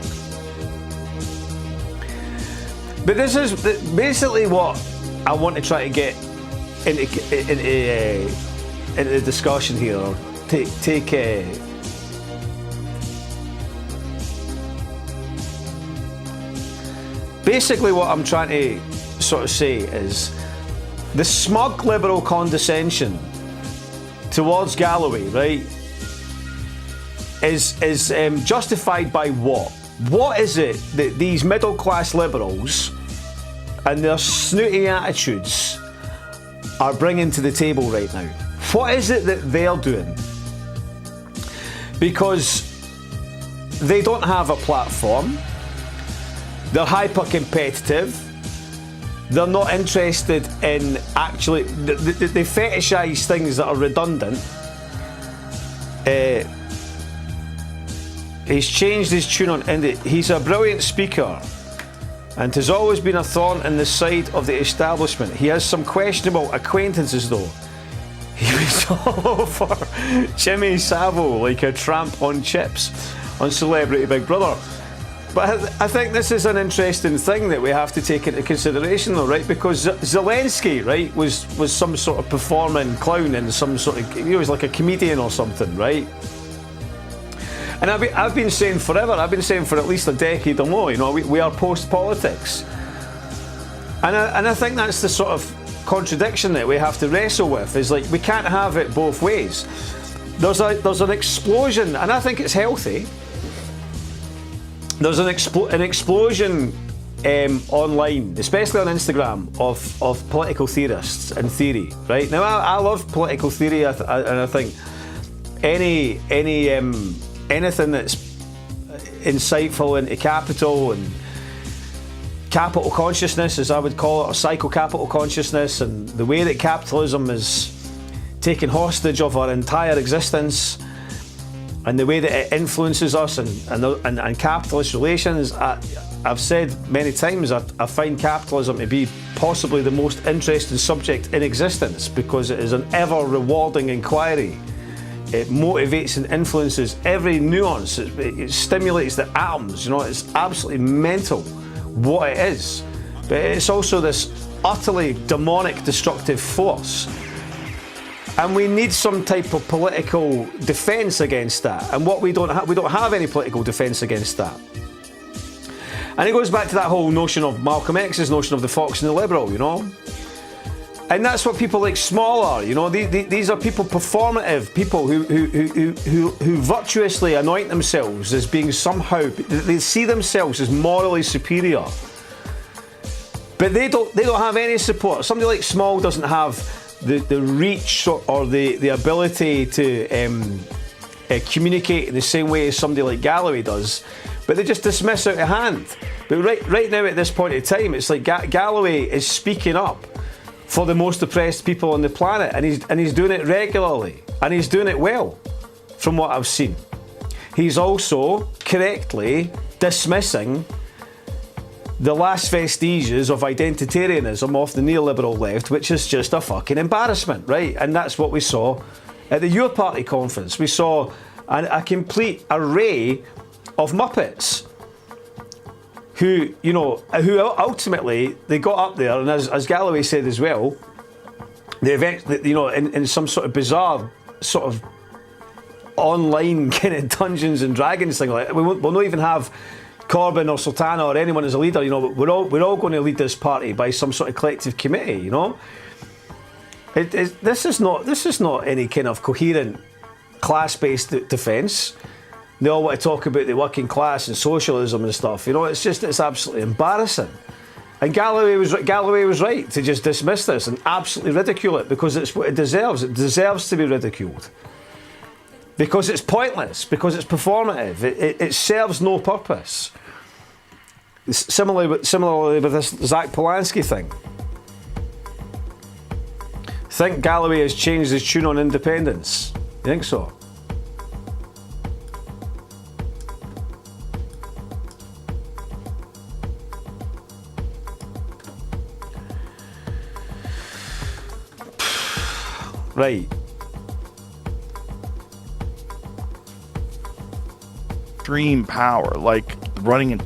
Speaker 4: But this is basically what I want to try to get into the discussion here. Or take basically what I'm trying to sort of say is the smug liberal condescension towards Galloway, right, is justified by what? What is it that these middle class liberals and their snooty attitudes are bringing to the table right now? What is it that they're doing? Because they don't have a platform, they're hyper competitive, they're not interested in actually, they fetishize things that are redundant. He's changed his tune on, and he's a brilliant speaker and has always been a thorn in the side of the establishment. He has some questionable acquaintances though. He was all over Jimmy Savile like a tramp on chips. on Celebrity Big Brother. But I think this is an interesting thing that we have to take into consideration, though, right? Because Zelensky, right, was some sort of performing clown and some sort of, he was like a comedian or something, right? And I've been saying forever, I've been saying for at least a decade or more, you know, we are post-politics. And I think that's the sort of contradiction that we have to wrestle with, is like, we can't have it both ways. There's an explosion, and I think it's healthy. There's an explosion online, especially on Instagram, of political theorists and theory. Right now, I love political theory, and I think anything that's insightful into capital and capital consciousness, as I would call it, or psycho-capital consciousness, and the way that capitalism is taken hostage of our entire existence, and the way that it influences us and capitalist relations. I've said many times, I find capitalism to be possibly the most interesting subject in existence, because it is an ever rewarding inquiry. It motivates and influences every nuance. It stimulates the atoms. You know, it's absolutely mental what it is. But it's also this utterly demonic, destructive force. And we need some type of political defence against that. And what we don't have any political defence against that. And it goes back to that whole notion of Malcolm X's notion of the fox and the liberal, you know. And that's what people like Small are, you know. These are people, performative people who virtuously anoint themselves as being somehow, they see themselves as morally superior. But they don't have any support. Somebody like Small doesn't have the reach or the ability to communicate in the same way as somebody like Galloway does, but they just dismiss out of hand. But right now at this point in time, it's like Galloway is speaking up for the most oppressed people on the planet, and he's doing it regularly, and he's doing it well, from what I've seen. He's also correctly dismissing the last vestiges of identitarianism off the neoliberal left, which is just a fucking embarrassment, right? And that's what we saw at the Your Party conference. We saw a complete array of Muppets who ultimately, they got up there, and as Galloway said as well, the event, you know, in some sort of bizarre sort of online kind of Dungeons and Dragons thing, like we'll not even have Corbyn or Sultana or anyone as a leader, you know. We're all going to lead this party by some sort of collective committee, you know. This is not any kind of coherent class-based defence. They all want to talk about the working class and socialism and stuff, you know. It's absolutely embarrassing. And Galloway was right to just dismiss this and absolutely ridicule it, because it's what it deserves. It deserves to be ridiculed. Because it's pointless, because it's performative, it serves no purpose. Similarly with this Zach Polanski thing. Think Galloway has changed his tune on independence? You think so? Right.
Speaker 19: Extreme power, like running in.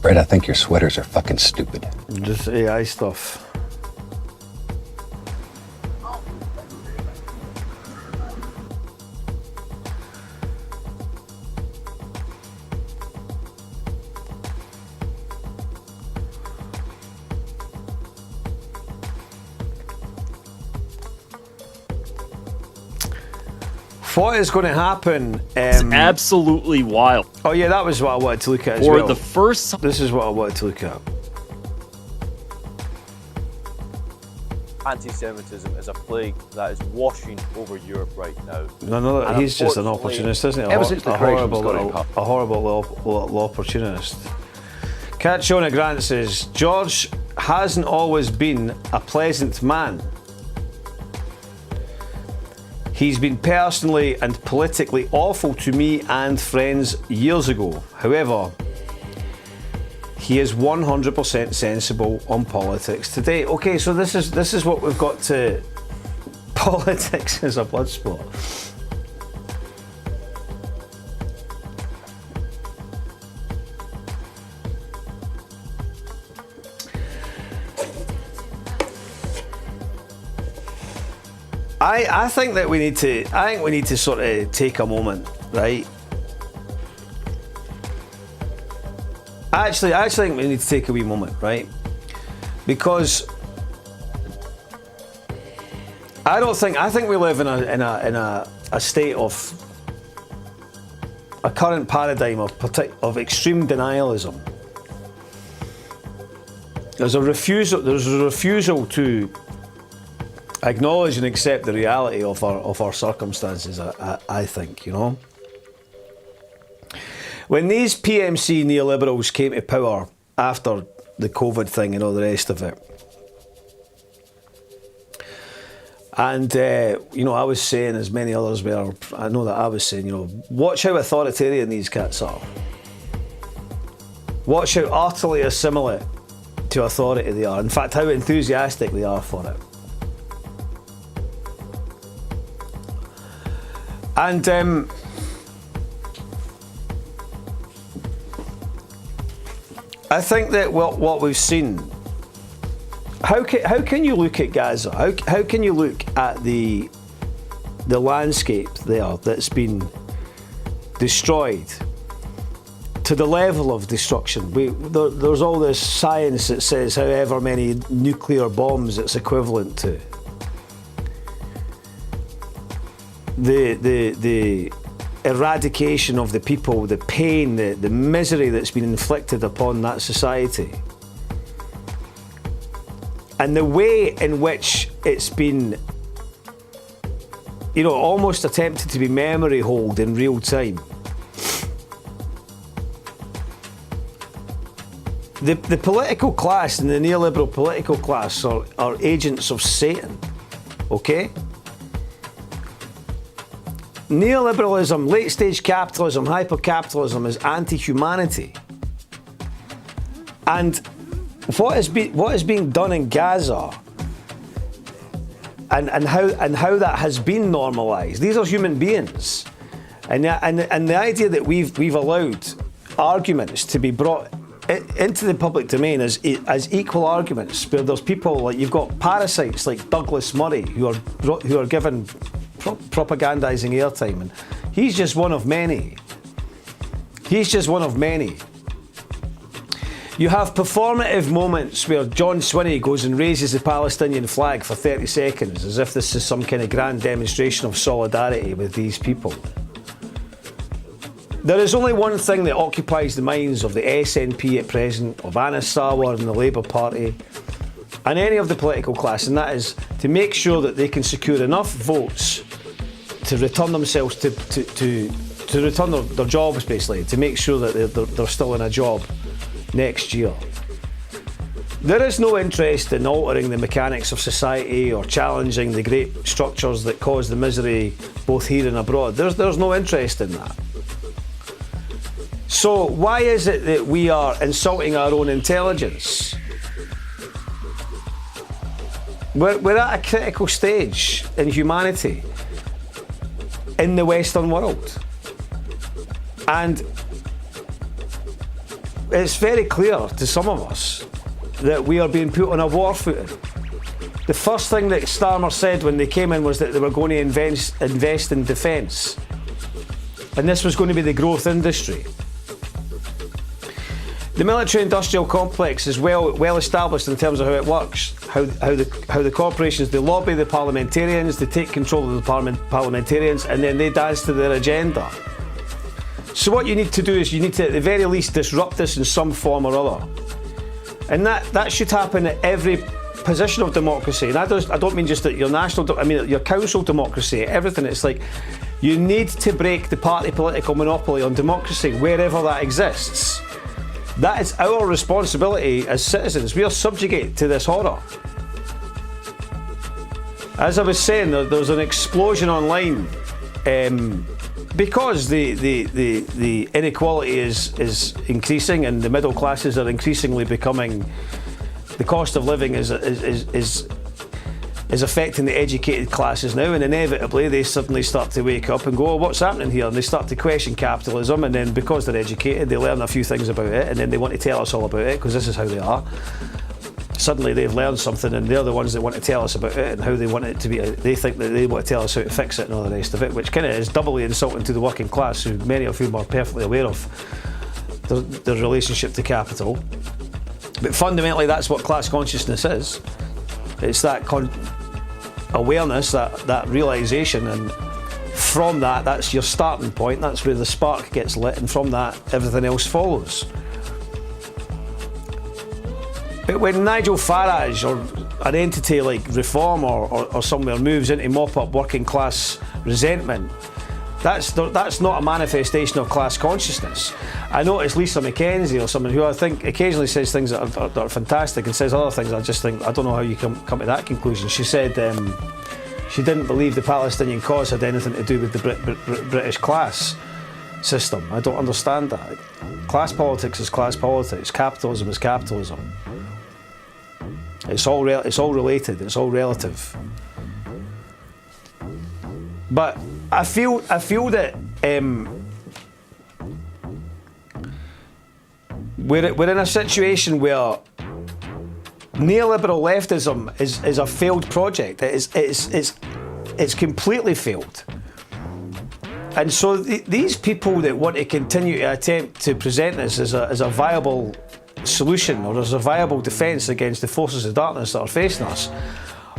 Speaker 20: Brett, I think your sweaters are fucking stupid.
Speaker 4: Just AI stuff. What is going to happen?
Speaker 19: It's absolutely wild.
Speaker 4: Oh yeah, that was what I wanted to look at as
Speaker 19: For
Speaker 4: well.
Speaker 19: the first time.
Speaker 4: This is what I wanted to look at.
Speaker 21: Anti-Semitism is a plague that is washing over Europe right now.
Speaker 4: No,
Speaker 21: And
Speaker 4: he's just an opportunist, isn't he? A horrible little opportunist. Catchona Grant says, George hasn't always been a pleasant man. He's been personally and politically awful to me and friends years ago. However, he is 100% sensible on politics today. Okay, so this is what we've got to Politics is a blood sport. I think that we need to sort of take a moment, right? I actually think we need to take a wee moment, right? Because I think we live in a state of a current paradigm of extreme denialism. There's a refusal to acknowledge and accept the reality of our circumstances, I think, you know. When these PMC neoliberals came to power after the COVID thing and all the rest of it, and you know, I was saying, as many others were, I know that I was saying, you know, watch how authoritarian these cats are. Watch how utterly assimilate to authority they are. In fact, how enthusiastic they are for it. And I think that what we've seen, how can you look at Gaza? How can you look at the landscape there that's been destroyed to the level of destruction? There's all this science that says however many nuclear bombs it's equivalent to. The eradication of the people, the pain, the misery that's been inflicted upon that society. And the way in which it's been, you know, almost attempted to be memory hold in real time. The political class and the neoliberal political class are agents of Satan, okay? Neoliberalism, late-stage capitalism, hyper-capitalism is anti-humanity. And what is being done in Gaza and how that has been normalised. These are human beings. And the idea that we've allowed arguments to be brought into the public domain as equal arguments, where there's people like, you've got parasites like Douglas Murray who are given propagandising airtime, and he's just one of many. He's just one of many. You have performative moments where John Swinney goes and raises the Palestinian flag for 30 seconds as if this is some kind of grand demonstration of solidarity with these people. There is only one thing that occupies the minds of the SNP at present, of Anna Sawar and the Labour Party, and any of the political class, and that is to make sure that they can secure enough votes to return themselves to return their jobs, basically, to make sure that they're still in a job next year. There is no interest in altering the mechanics of society or challenging the great structures that cause the misery both here and abroad. There's no interest in that. So why is it that we are insulting our own intelligence? We're at a critical stage in humanity in the Western world. And it's very clear to some of us that we are being put on a war footing. The first thing that Starmer said when they came in was that they were going to invest in defence. And this was going to be the growth industry. The military-industrial complex is well established in terms of how it works, how the corporations, they lobby the parliamentarians, they take control of the parliamentarians, and then they dance to their agenda. So what you need to do is you need to, at the very least, disrupt this in some form or other. And that should happen at every position of democracy. And I don't mean just at your national, I mean at your council democracy, everything. It's like, you need to break the party political monopoly on democracy wherever that exists. That is our responsibility as citizens. We are subjugate to this horror. As I was saying, there's an explosion online because the inequality is increasing and the middle classes are increasingly becoming, the cost of living is is affecting the educated classes now, and inevitably they suddenly start to wake up and go, oh, what's happening here? And they start to question capitalism, and then because they're educated, they learn a few things about it, and then they want to tell us all about it, because this is how they are. Suddenly they've learned something, and they're the ones that want to tell us about it and how they want it to be. They think that they want to tell us how to fix it and all the rest of it, which kind of is doubly insulting to the working class, who many of whom are perfectly aware of their relationship to capital. But fundamentally, that's what class consciousness is. It's that awareness, that realisation, and from that, that's your starting point. That's where the spark gets lit, and from that, everything else follows. But when Nigel Farage or an entity like Reform or somewhere moves in to mop up working class resentment, that's not a manifestation of class consciousness. I noticed Lisa McKenzie, or someone who I think occasionally says things that are fantastic and says other things I just think, I don't know how you come to that conclusion. She said she didn't believe the Palestinian cause had anything to do with the British class system. I don't understand that. Class politics is class politics. Capitalism is capitalism. It's all related. It's all relative. But I feel that we're in a situation where neoliberal leftism is a failed project. It's completely failed. And so these people that want to continue to attempt to present this as a viable solution or as a viable defence against the forces of darkness that are facing us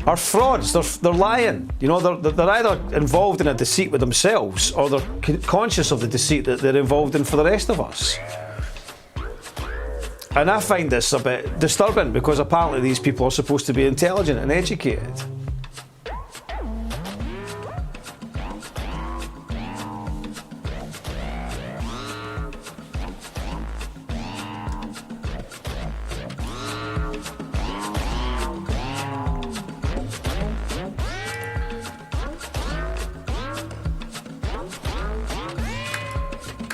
Speaker 4: are frauds. They're lying. You know, they're either involved in a deceit with themselves, or they're conscious of the deceit that they're involved in for the rest of us. And I find this a bit disturbing, because apparently these people are supposed to be intelligent and educated.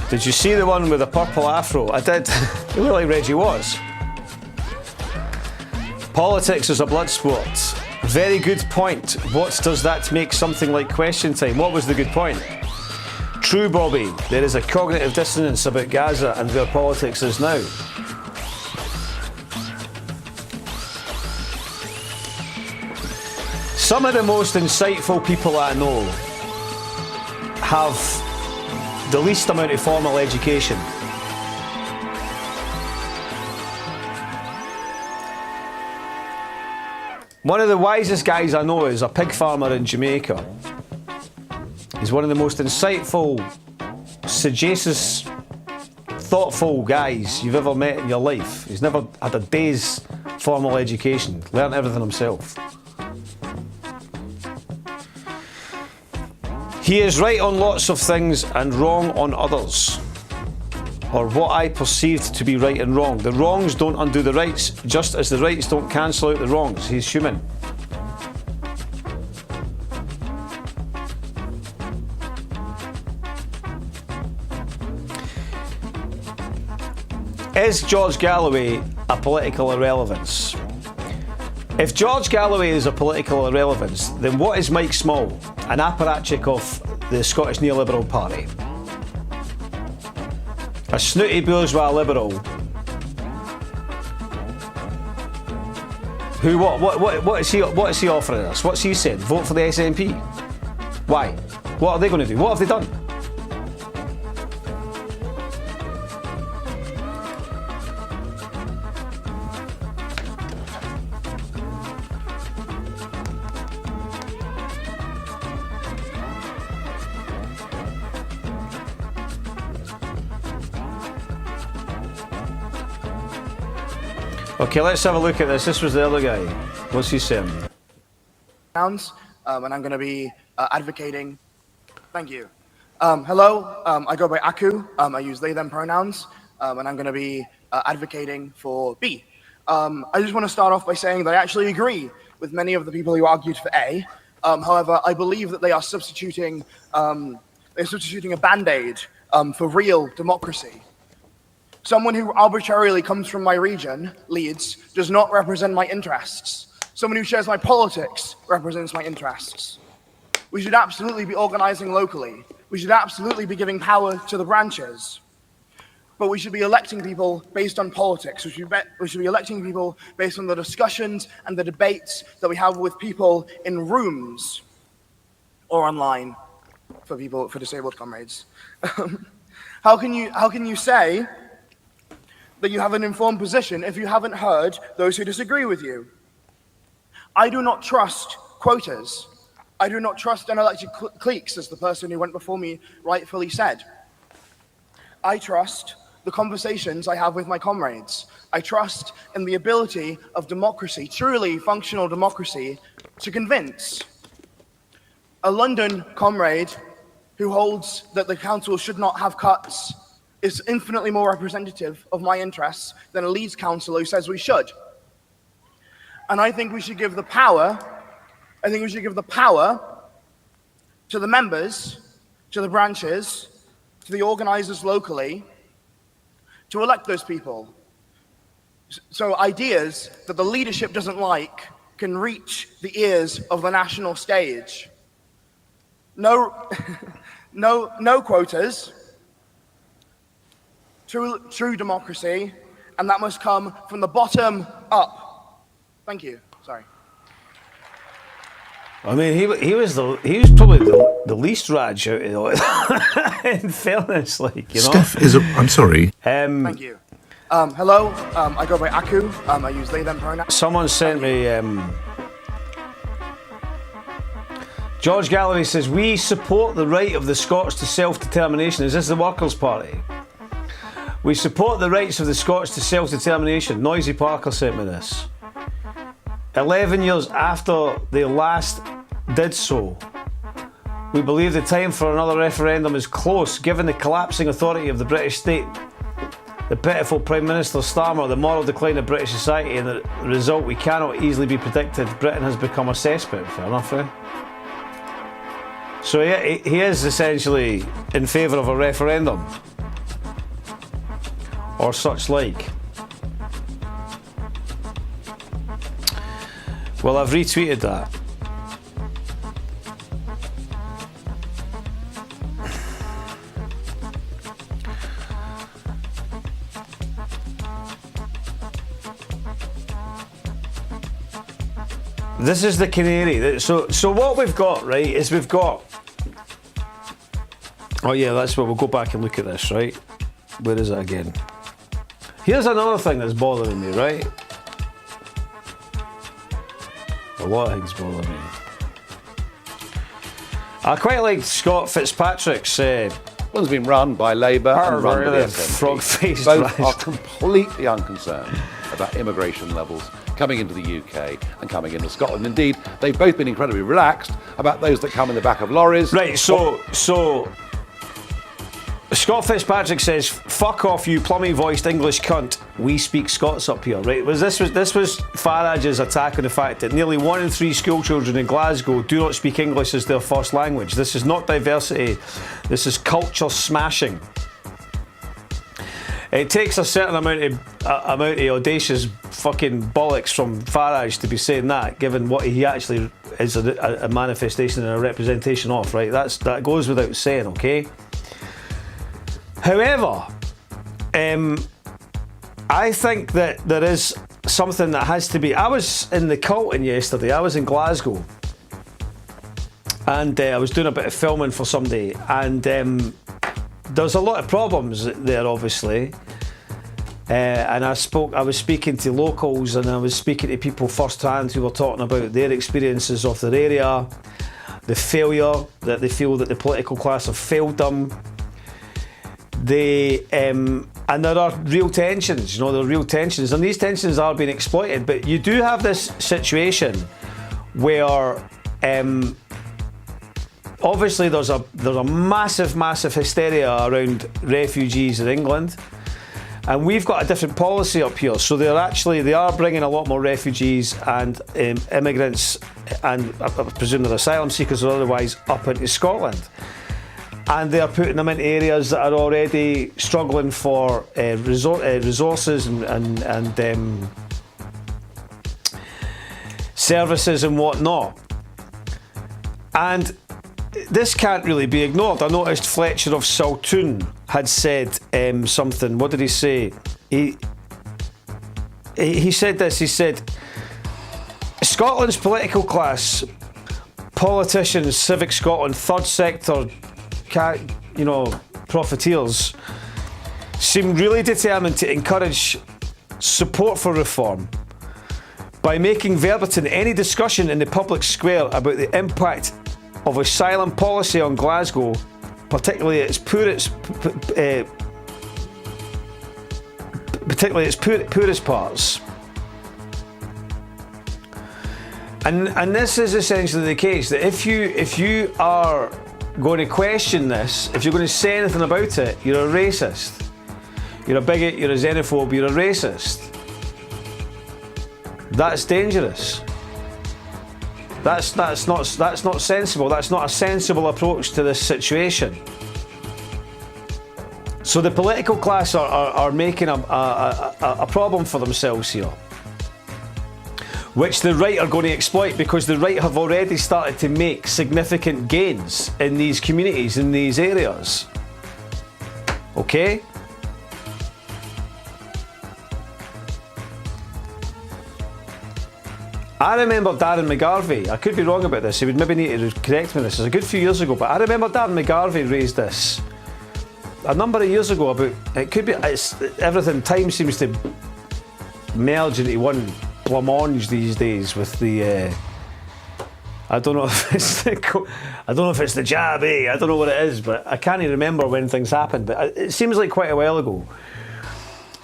Speaker 4: Did you see the one with the purple afro? I did. It looked like Reggie was. Politics is a blood sport. Very good point. What does that make something like Question Time? What was the good point? True, Bobby. There is a cognitive dissonance about Gaza and where politics is now. Some of the most insightful people I know have the least amount of formal education. One of the wisest guys I know is a pig farmer in Jamaica. He's one of the most insightful, sagacious, thoughtful guys you've ever met in your life. He's never had a day's formal education, learned everything himself. He is right on lots of things and wrong on others, or what I perceived to be right and wrong. The wrongs don't undo the rights, just as the rights don't cancel out the wrongs. He's human. Is George Galloway a political irrelevance? If George Galloway is a political irrelevance, then what is Mike Small, an apparatchik of the Scottish Neoliberal Party? A snooty bourgeois liberal who, what is he offering us? What's he saying? Vote for the SNP? Why? What are they going to do? What have they done? Okay, let's have a look at this. This was the other guy. What's he saying?
Speaker 1: And I'm going to be advocating. Thank you. Hello, I go by Aku. I use they, them pronouns, and I'm going to be advocating for B. I just want to start off by saying that I actually agree with many of the people who argued for A. However, I believe that they are substituting a band-aid for real democracy. Someone who arbitrarily comes from my region, Leeds, does not represent my interests. Someone who shares my politics represents my interests. We should absolutely be organizing locally. We should absolutely be giving power to the branches. But we should be electing people based on politics. We should be electing people based on the discussions and the debates that we have with people in rooms or online for disabled comrades. How can you say that you have an informed position if you haven't heard those who disagree with you? I do not trust quotas. I do not trust unelected cliques, as the person who went before me rightfully said. I trust the conversations I have with my comrades. I trust in the ability of democracy, truly functional democracy, to convince. A London comrade who holds that the council should not have cuts is infinitely more representative of my interests than a Leeds councillor who says we should. And I think we should give the power, to the members, to the branches, to the organizers locally, to elect those people. So ideas that the leadership doesn't like can reach the ears of the national stage. No quotas, true democracy, and that must come from the bottom up. Thank you. Sorry.
Speaker 4: I mean, he was probably the least raj out of it all. In fairness, like, you know.
Speaker 20: Steph is I'm sorry.
Speaker 1: Thank you. Hello, I go by Aku. I use they, them pronouns.
Speaker 4: Someone sent me, George Galloway says, we support the right of the Scots to self-determination. Is this the Workers' Party? We support the rights of the Scots to self-determination. Noisy Parker sent me this. 11 years after they last did so, we believe the time for another referendum is close, given the collapsing authority of the British state, the pitiful Prime Minister Starmer, the moral decline of British society, and the result we cannot easily be predicted. Britain has become a cesspit. Fair enough, eh? So he is essentially in favour of a referendum, or such like. Well, I've retweeted that. This is the canary. So what we've got, right, is we've got... Oh yeah, that's what we'll go back and look at this, right? Where is it again? Here's another thing that's bothering me, right? A lot of things bother me. I quite liked Scott Fitzpatrick's...
Speaker 2: One's been run by Labour and run by the SNP.
Speaker 4: Frog-faced
Speaker 2: Both are completely unconcerned about immigration levels coming into the UK and coming into Scotland. Indeed, they've both been incredibly relaxed about those that come in the back of lorries.
Speaker 4: Right, so Scott Fitzpatrick says, fuck off, you plummy-voiced English cunt. We speak Scots up here, right? This was Farage's attack on the fact that nearly 1 in 3 school children in Glasgow do not speak English as their first language. This is not diversity. This is culture smashing. It takes a certain amount of audacious fucking bollocks from Farage to be saying that, given what he actually is a manifestation and a representation of, right? That goes without saying, okay? However, I think that there is something that has to be... I was in the Calton yesterday. I was in Glasgow. And I was doing a bit of filming for somebody. And there's a lot of problems there, obviously. And I was speaking to locals, and I was speaking to people firsthand who were talking about their experiences of their area, the failure that they feel that the political class have failed them. And there are real tensions, there are real tensions, and these tensions are being exploited. But you do have this situation where obviously there's a massive hysteria around refugees in England, and we've got a different policy up here. So they are bringing a lot more refugees and immigrants, and I presume they're asylum seekers or otherwise, up into Scotland. And they're putting them into areas that are already struggling for resources and services and whatnot. And this can't really be ignored. I noticed Fletcher of Saltoun had said something. What did he say? He said this. He said, Scotland's political class, politicians, Civic Scotland, third sector, profiteers, seem really determined to encourage support for reform by making verboten any discussion in the public square about the impact of asylum policy on Glasgow, particularly its poorest parts. And this is essentially the case, that if you are going to question this, if you're going to say anything about it, you're a racist. You're a bigot, you're a xenophobe, you're a racist. That's dangerous. That's not sensible. That's not a sensible approach to this situation. So the political class are making a problem for themselves here, which the right are going to exploit, because the right have already started to make significant gains in these communities, in these areas. Okay? I remember Darren McGarvey, I could be wrong about this, he would maybe need to correct me, this is a good few years ago, but I remember Darren McGarvey raised this a number of years ago about, it could be, everything, time seems to merge into one blancmange these days with the, I don't know if it's the jab, I don't know what it is, but I can't even remember when things happened, but it seems like quite a while ago.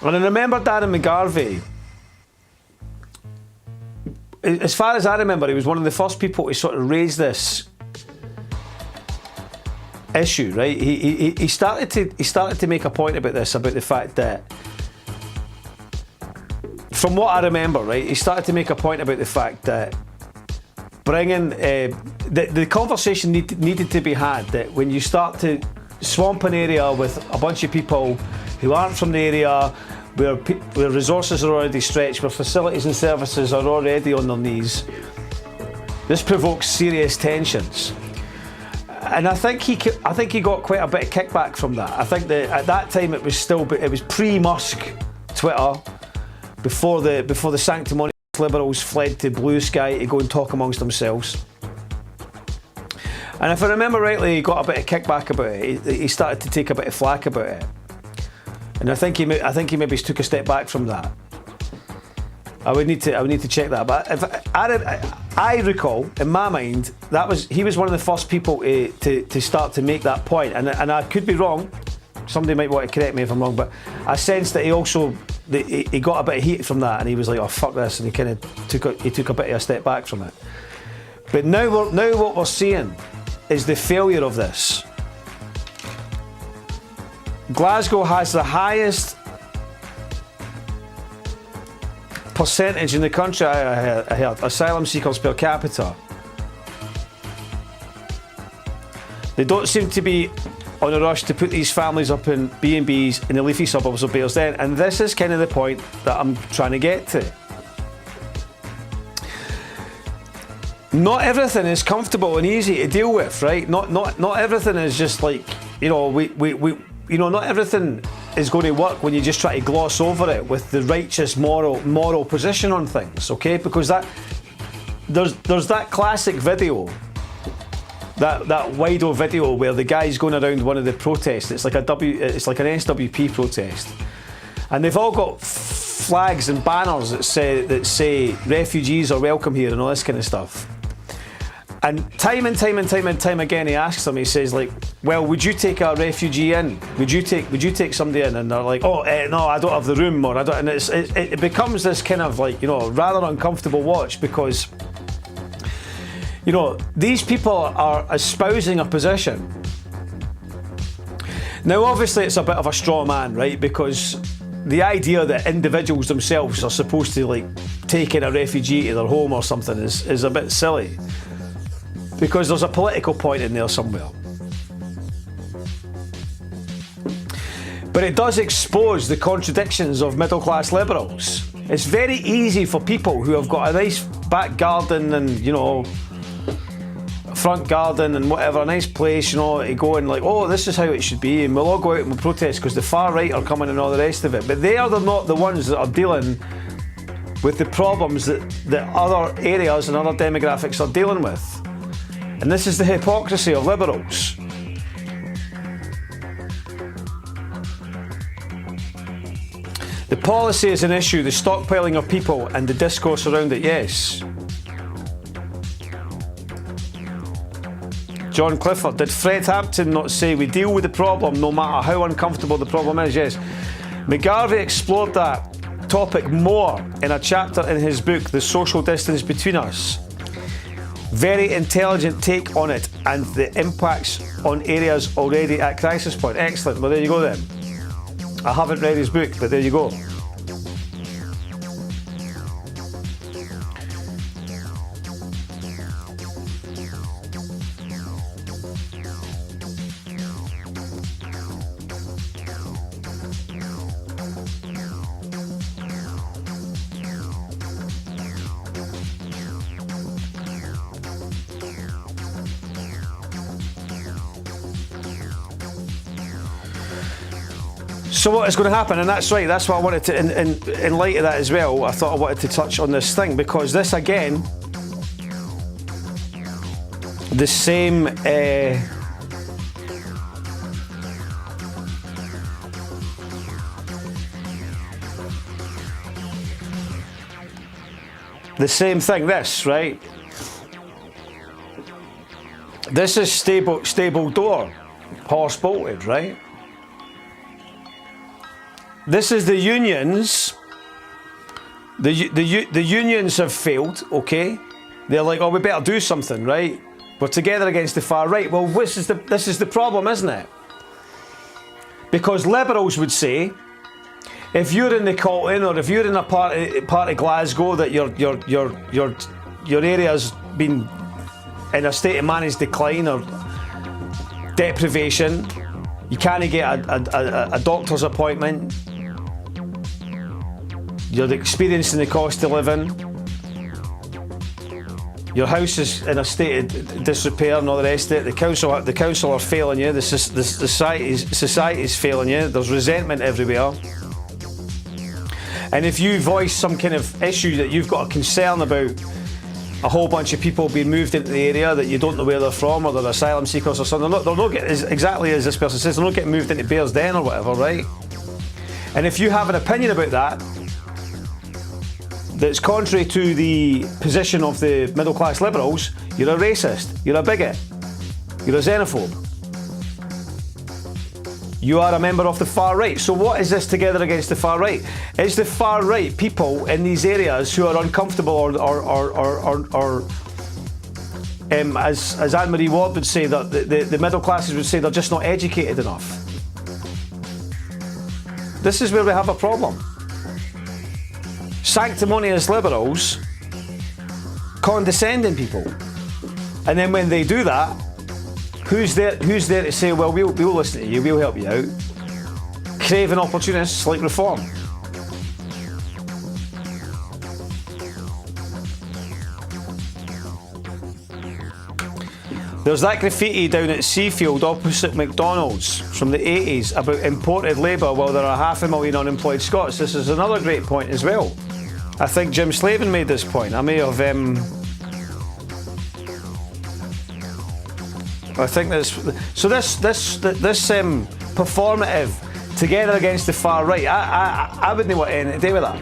Speaker 4: And I remember Darren McGarvey, as far as I remember, he was one of the first people to sort of raise this issue, right? He started to make a point about this, about the fact that, from what I remember, right, he started to make a point about the fact that bringing the conversation needed to be had, that when you start to swamp an area with a bunch of people who aren't from the area, where resources are already stretched, where facilities and services are already on their knees, this provokes serious tensions. And I think he got quite a bit of kickback from that. I think that at that time it was pre-Musk Twitter, before the sanctimonious liberals fled to Blue Sky to go and talk amongst themselves. And if I remember rightly, he got a bit of kickback about it. He started to take a bit of flack about it. And I think he maybe took a step back from that. I would need to check that. But if I recall, in my mind, he was one of the first people to start to make that point. And I could be wrong. Somebody might want to correct me if I'm wrong. But I sensed that he got a bit of heat from that, and he was like, "Oh fuck this," and he kind of took a bit of a step back from it. But now what we're seeing is the failure of this. Glasgow has the highest percentage in the country, I heard, asylum seekers per capita. They don't seem to be on a rush to put these families up in B&Bs in the leafy suburbs of Bearsden, and this is kind of the point that I'm trying to get to. Not everything is comfortable and easy to deal with, right? Not everything is just like, not everything is going to work when you just try to gloss over it with the righteous moral position on things, okay? Because there's that classic video, that Wido video where the guy's going around one of the protests. It's like an SWP protest, and they've all got flags and banners that say refugees are welcome here and all this kind of stuff. And time again, he asks them. He says, like, "Well, would you take a refugee in? Would you take somebody in?" And they're like, "Oh, no, I don't have the room," or "I don't." And it becomes this kind of like, rather uncomfortable watch, because, these people are espousing a position. Now, obviously, it's a bit of a straw man, right? Because the idea that individuals themselves are supposed to like take in a refugee to their home or something is a bit silly. Because there's a political point in there somewhere. But it does expose the contradictions of middle-class liberals. It's very easy for people who have got a nice back garden and, you know, front garden and whatever, a nice place, you know, to go and like, oh, this is how it should be, and we'll all go out and we'll protest because the far right are coming and all the rest of it. But they are not the ones that are dealing with the problems that other areas and other demographics are dealing with. And this is the hypocrisy of liberals. The policy is an issue, the stockpiling of people and the discourse around it, yes. John Clifford, did Fred Hampton not say we deal with the problem no matter how uncomfortable the problem is? Yes. McGarvey explored that topic more in a chapter in his book, The Social Distance Between Us. Very intelligent take on it and the impacts on areas already at crisis point. Excellent. Well, there you go then. I haven't read his book, but there you go. So what is going to happen? And that's right, that's what I wanted to, in light of that as well, I thought I wanted to touch on this thing, because this again, the same thing, this, right? This is stable door, horse bolted, right? This is the unions. The unions have failed, okay? They're like, oh, we better do something, right? We're together against the far right. Well, this is the problem, isn't it? Because liberals would say, if you're in the Colton or if you're in a part of Glasgow that your area's been in a state of managed decline or deprivation, you can't get a doctor's appointment, you're experiencing the cost of living, your house is in a state of disrepair and all the rest of it, the council are failing you, the society is failing you, there's resentment everywhere. And if you voice some kind of issue that you've got a concern about a whole bunch of people being moved into the area that you don't know where they're from, or they're asylum seekers or something, they're not getting, exactly as this person says, they're not getting moved into Bears Den or whatever, right? And if you have an opinion about that that's contrary to the position of the middle class liberals, you're a racist, you're a bigot, you're a xenophobe. You are a member of the far right. So what is this together against the far right? Is the far right people in these areas who are uncomfortable or as Anne-Marie Ward would say, that the middle classes would say they're just not educated enough? This is where we have a problem. Sanctimonious liberals condescending people. And then when they do that, who's there to say, well, we'll listen to you, we'll help you out? Craven opportunists like Reform. There's that graffiti down at Seafield opposite McDonald's from the 80s about imported labour while there are 500,000 unemployed Scots. This is another great point as well. I think Jim Slavin made this point. I may have... I think this performative together against the far right, I wouldn't want anything to do with that.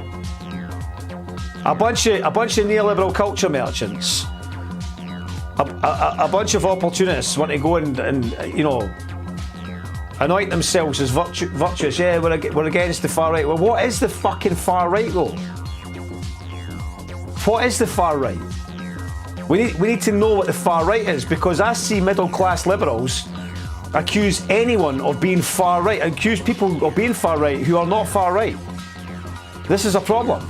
Speaker 4: A bunch of neoliberal culture merchants, a bunch of opportunists want to go and you know, anoint themselves as virtuous. Yeah, we're against the far right. Well, what is the fucking far right though? What is the far right? We need to know what the far right is, because I see middle class liberals accuse anyone of being far right, accuse people of being far right who are not far right. This is a problem.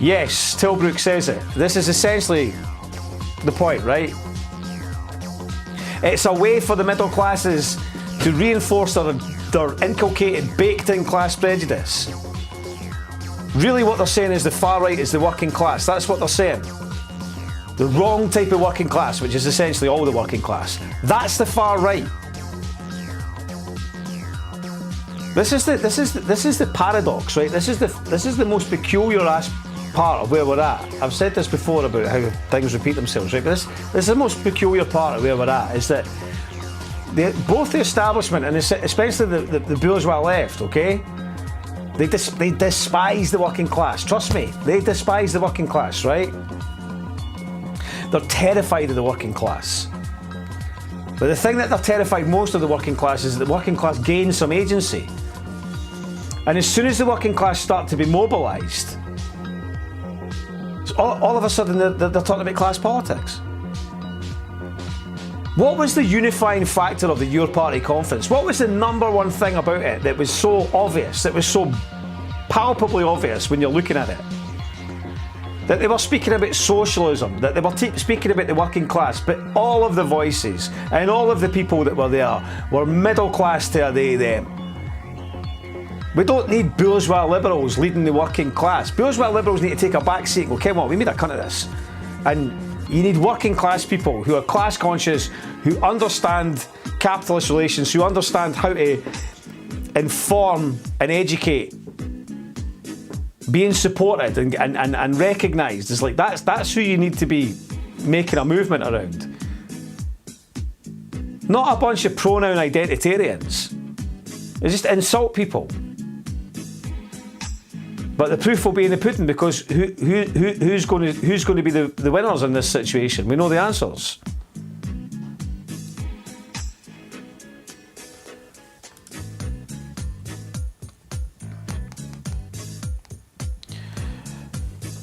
Speaker 4: Yes, Tilbrook says it. This is essentially the point, right? It's a way for the middle classes to reinforce their inculcated, baked-in class prejudice. Really what they're saying is the far right is the working class. That's what they're saying. The wrong type of working class, which is essentially all the working class. That's the far right. This is the paradox, right? This is the most peculiar part of where we're at. I've said this before about how things repeat themselves, right? But this is the most peculiar part of where we're at, is that both the establishment and especially the bourgeois left, okay, they despise the working class. Trust me, they despise the working class, right? They're terrified of the working class. But the thing that they're terrified most of the working class is that the working class gains some agency. And as soon as the working class start to be mobilised, all of a sudden they're talking about class politics. What was the unifying factor of the Your Party conference? What was the number one thing about it that was so obvious, that was so palpably obvious when you're looking at it? That they were speaking about socialism, that they were speaking about the working class, but all of the voices and all of the people that were there were middle class to a they, them. We don't need bourgeois liberals leading the working class. Bourgeois liberals need to take a back seat and go, come on, we made a cunt of this. And you need working class people who are class conscious, who understand capitalist relations, who understand how to inform and educate, being supported and recognised. It's like that's who you need to be making a movement around. Not a bunch of pronoun identitarians. It's just insult people. But the proof will be in the pudding, because who's going to be the winners in this situation? We know the answers.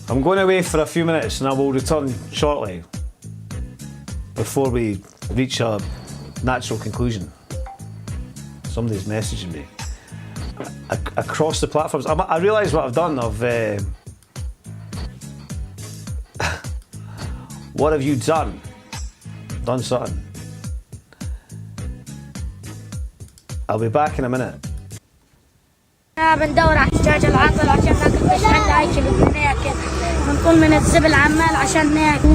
Speaker 4: I'm going away for a few minutes and I will return shortly before we reach a natural conclusion. Somebody's messaging me. Across the platforms. I realise what I've done. What have you done? Done something. I'll be back in a minute.
Speaker 12: بندور على الدجاج العطل عشان ناكل، مش عندنا أكل ناكل، بنطل من الزبل عمال عشان ناكل.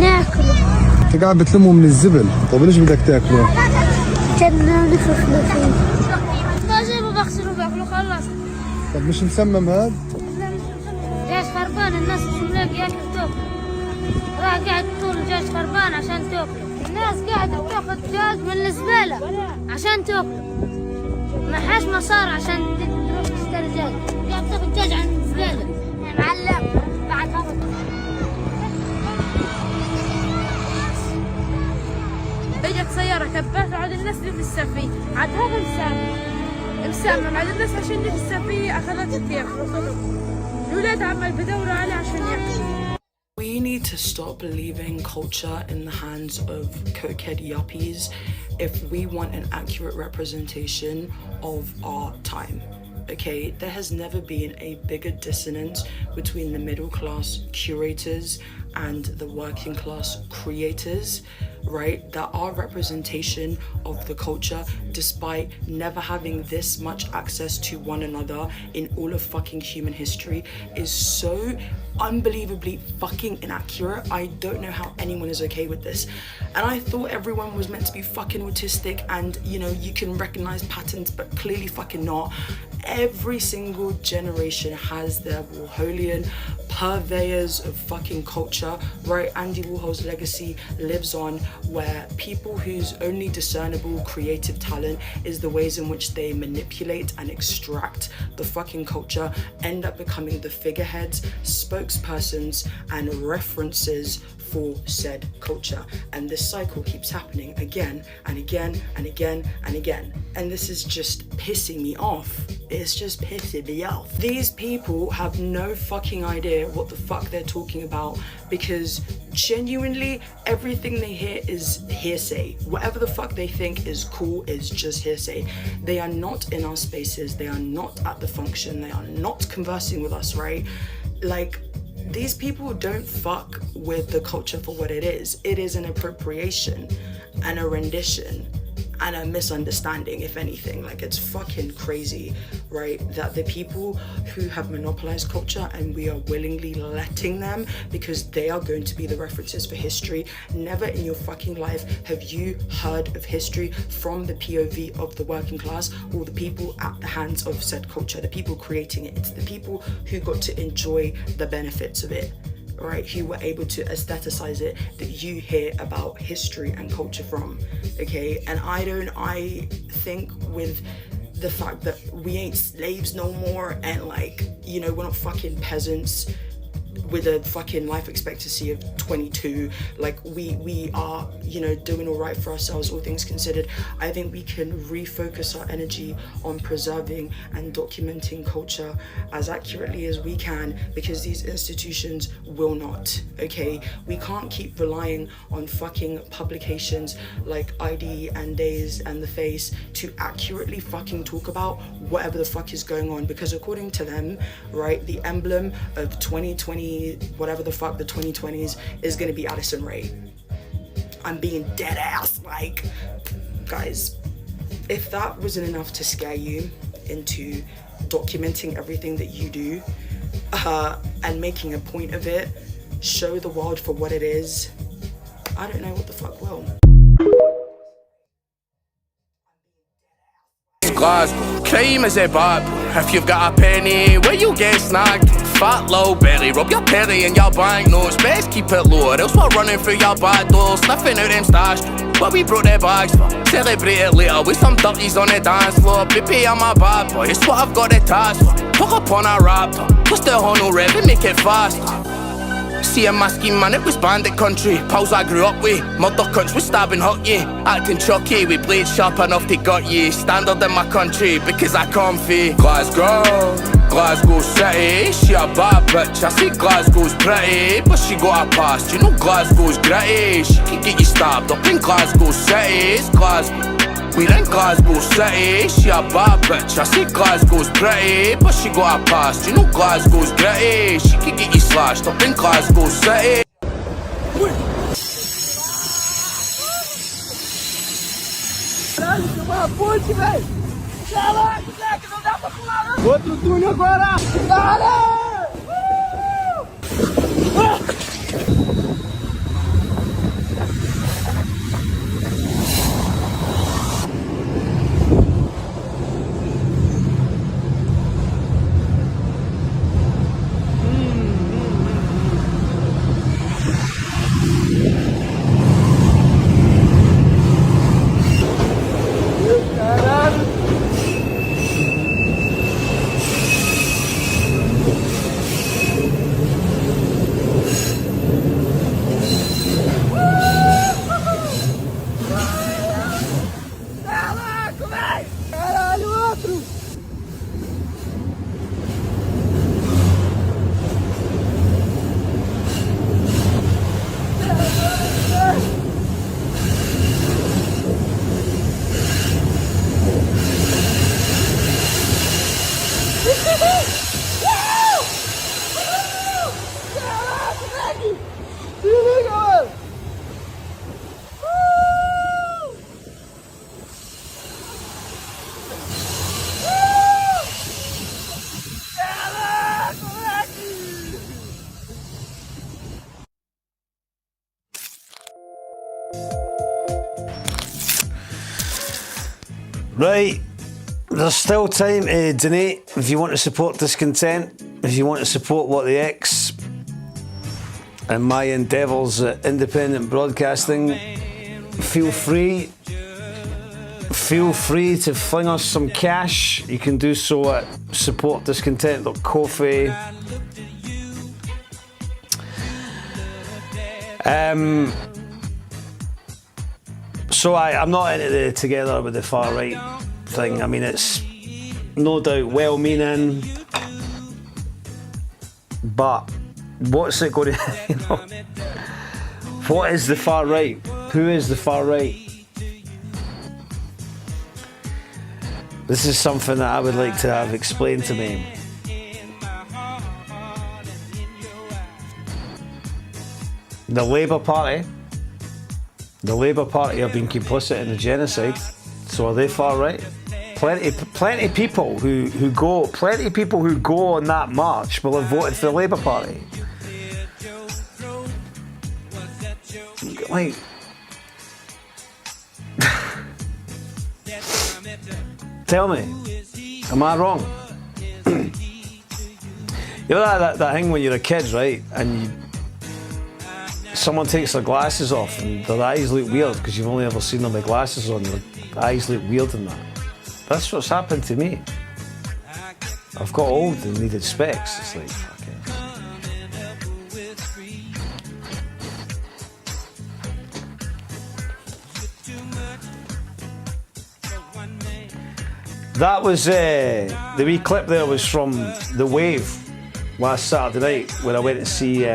Speaker 3: أنت قاعد بتلموا من الزبل، طب ليش بدك تاكله؟
Speaker 12: عشان نخفف فيه. بجيبه بغسله باكله خلص.
Speaker 3: طب مش مسمم هاد؟
Speaker 12: دجاج خربان، الناس مش ملاقي ياكل تاكل. راح قاعد تقول دجاج خربان عشان تاكله. الناس قاعدة تاخذ دجاج من الزبالة عشان تاكله. ما حاش مصاري عشان تروح تشتري دجاج. قاعد تاخذ دجاج عن الزبالة. يا معلم بعد هذا.
Speaker 22: اجت سيارة كبات وعاد الناس اللي في السفينة، عاد هذا مسمم، عاد الناس عشان اللي في السفينة أخذت تاكل. الولاد عمال بدوروا عليه عشان ياكلوا.
Speaker 23: We need to stop leaving culture in the hands of cokehead yuppies if we want an accurate representation of our time. Okay, there has never been a bigger dissonance between the middle class curators and the working class creators, right? That our representation of the culture, despite never having this much access to one another in all of fucking human history, is so unbelievably fucking inaccurate. I don't know how anyone is okay with this. And I thought everyone was meant to be fucking autistic and, you know, you can recognize patterns, but clearly fucking not. Every single generation has their Warholian purveyors of fucking culture, right? Andy Warhol's legacy lives on, where people whose only discernible creative talent is the ways in which they manipulate and extract the fucking culture end up becoming the figureheads, spokespersons, and references for said culture. And this cycle keeps happening again and again and again and again. And this is just pissing me off. It's just pissing me off. These people have no fucking idea what the fuck they're talking about, because genuinely everything they hear is hearsay. Whatever the fuck they think is cool is just hearsay. They are not in our spaces. They are not at the function. They are not conversing with us, right? Like, these people don't fuck with the culture for what it is. It is an appropriation and a rendition and a misunderstanding, if anything. Like, it's fucking crazy, right, that the people who have monopolized culture and we are willingly letting them, because they are going to be the references for history. Never in your fucking life have you heard of history from the POV of the working class or the people at the hands of said culture, the people creating it. It's the people who got to enjoy the benefits of it, right, who were able to aestheticize it, that you hear about history and culture from, okay? And I think with the fact that we ain't slaves no more, and like, you know, we're not fucking peasants with a fucking life expectancy of 22, like we are, you know, doing all right for ourselves, all things considered. I think we can refocus our energy on preserving and documenting culture as accurately as we can, because these institutions will not, okay? We can't keep relying on fucking publications like ID and Days and The Face to accurately fucking talk about whatever the fuck is going on, because according to them, right, the emblem of 2020, whatever the fuck the 2020s is gonna be Addison Rae. I'm being dead ass, like, guys, if that wasn't enough to scare you into documenting everything that you do and making a point of it, show the world for what it is, I don't know what the fuck will.
Speaker 5: Glasgow, crime is a bad. If you've got a penny, where you get snagged? Fat low belly, rub your penny in your banknotes. Best keep it low, or else we're running through your back door, sniffing out them stash. What we brought their bags for, celebrate it later with some dirties on the dance floor. Baby, I'm a bad boy, it's what I've got the task for. Hook up on a raptor, twist the horn no rev and make it faster. See in my scheme, man, it was bandit country. Pals I grew up with, murder cunts with stabbing hurt ye. Acting chucky, we blades sharp enough to gut ye. Standard in my country, because I comfy. Glasgow, Glasgow City. She a bad bitch, I see Glasgow's pretty, but she got a past, you know Glasgow's gritty. She can get you stabbed up in Glasgow City. It's Glasgow, we're in Glasgow City. She a bad bitch, I see Glasgow's pretty, but she got a past, you know Glasgow's gritty. She can get you slashed up in Glasgow City.
Speaker 6: Outro túnel agora! Dale!
Speaker 4: Right, there's still time to donate if you want to support Discontent, if you want to support What the X and my endeavours at independent broadcasting. Feel free to fling us some cash. You can do so at supportdiscontent.coffee. So I'm not into the together with the far right thing. I mean, it's no doubt well-meaning, but what's it going to, you know, what is the far right? Who is the far right? This is something that I would like to have explained to me. The Labour Party have been complicit in the genocide. So are they far right? Plenty of people who go on that march will have voted for the Labour Party. Like, tell me, am I wrong? You know that thing when you're a kid, right? And someone takes their glasses off and their eyes look weird because you've only ever seen them with glasses on. Their eyes look weird in that. That's what's happened to me. I've got old and needed specs. It's like, fucking. That was the wee clip there was from The Wave last Saturday night when I went to see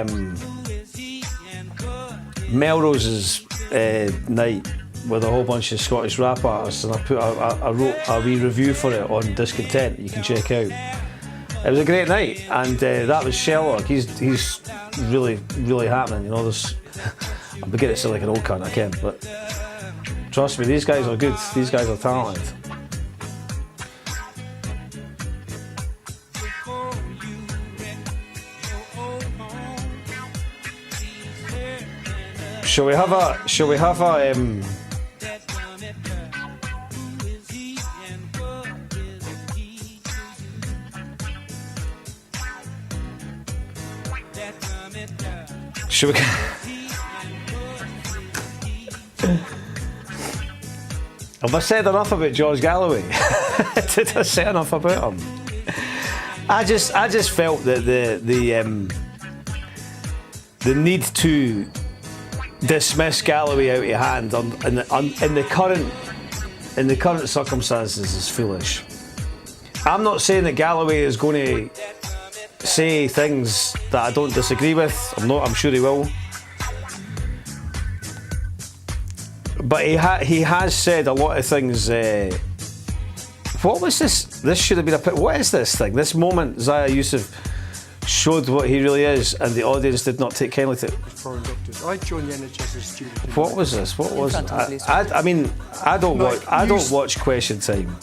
Speaker 4: Melrose's night with a whole bunch of Scottish rap artists, and I wrote a wee review for it on Discontent. You can check out. It was a great night, and that was Sherlock. He's really, really happening. You know, I'm beginning to sound like an old cunt, I can, but trust me, these guys are good. These guys are talented. Shall we have a should we have I said enough about George Galloway? Did I say enough about him? I just felt that the need to dismiss Galloway out of hand in the current circumstances is foolish. I'm not saying that Galloway is going to say things that I don't disagree with. I'm sure he will. But he has said a lot of things. What was this? This should have been what is this thing? This moment Xile Youssef showed what he really is, and the audience did not take kindly to it.
Speaker 7: Foreign doctors. I joined the NHS as a student.
Speaker 4: What was this? What was it? I mean, I don't watch Question Time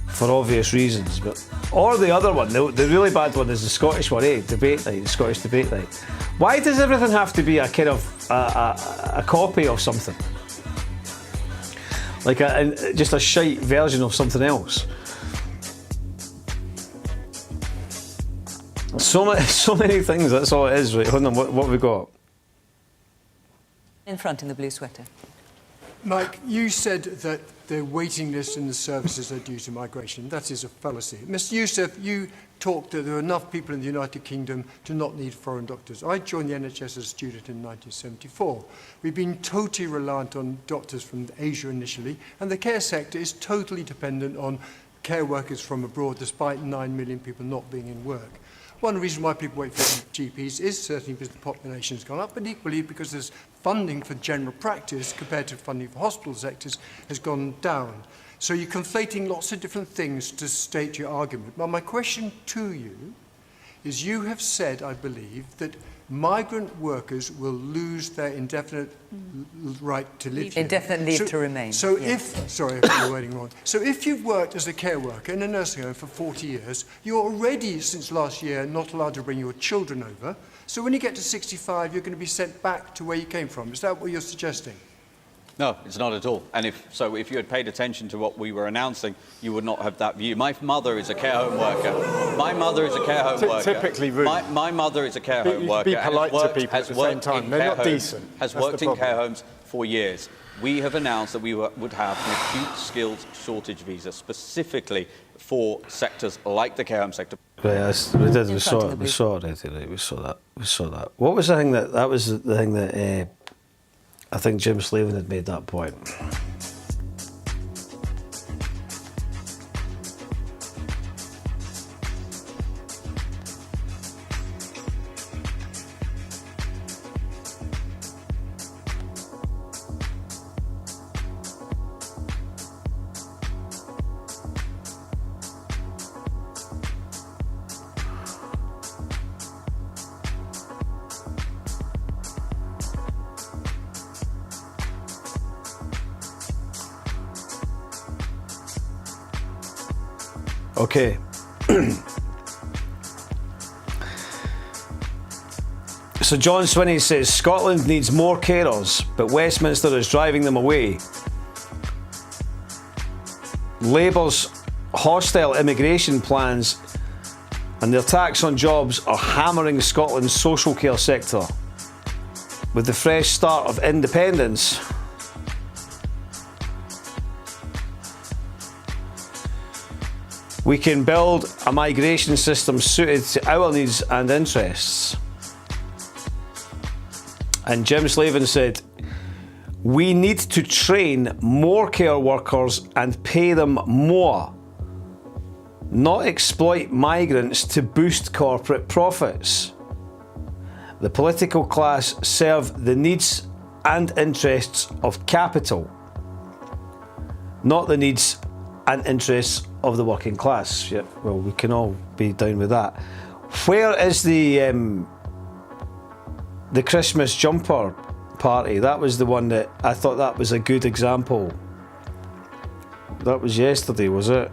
Speaker 4: for obvious reasons, but or the other one, the really bad one is the Scottish one, Debate Night, the Scottish Debate Night. Why does everything have to be a kind of a copy of something? Like just a shite version of something else. So many things, that's all it is, right? Hold on, what have we got?
Speaker 8: In front in the blue sweater.
Speaker 7: Mike, you said that the waiting list in the services are due to migration. That is a fallacy. Mr. Youssef, you talked that there are enough people in the United Kingdom to not need foreign doctors. I joined the NHS as a student in 1974. We've been totally reliant on doctors from Asia initially, and the care sector is totally dependent on care workers from abroad, despite 9 million people not being in work. One reason why people wait for GPs is certainly because the population has gone up, but equally because there's funding for general practice compared to funding for hospital sectors has gone down. So you're conflating lots of different things to state your argument. But my question to you is, you have said, I believe, that migrant workers will lose their indefinite right to live here.
Speaker 8: Indefinite leave to remain.
Speaker 7: So
Speaker 8: yes.
Speaker 7: Sorry if I'm wording wrong. So if you've worked as a care worker in a nursing home for 40 years, you're already, since last year, not allowed to bring your children over. So when you get to 65, you're going to be sent back to where you came from. Is that what you're suggesting?
Speaker 9: No, it's not at all. And if you had paid attention to what we were announcing, you would not have that view. My mother is a care home worker. My mother is a care home worker.
Speaker 7: Typically rude.
Speaker 9: My mother is a care home worker.
Speaker 7: Be polite to people at the same time. They're not decent.
Speaker 9: Has worked in care homes for years. We have announced that we would have an acute skills shortage visa specifically for sectors like the care home sector.
Speaker 4: Right, we saw that. What was the thing that was the thing that I think Jim Slavin had made that point. Okay. So John Swinney says Scotland needs more carers, but Westminster is driving them away. Labour's hostile immigration plans and their tax on jobs are hammering Scotland's social care sector. With the fresh start of independence, we can build a migration system suited to our needs and interests. And Jim Slavin said, we need to train more care workers and pay them more, not exploit migrants to boost corporate profits. The political class serve the needs and interests of capital, not the needs and interests of the working class. Yeah, well, we can all be down with that. Where is the Christmas jumper party? That was the one that I thought that was a good example. That was yesterday, was it?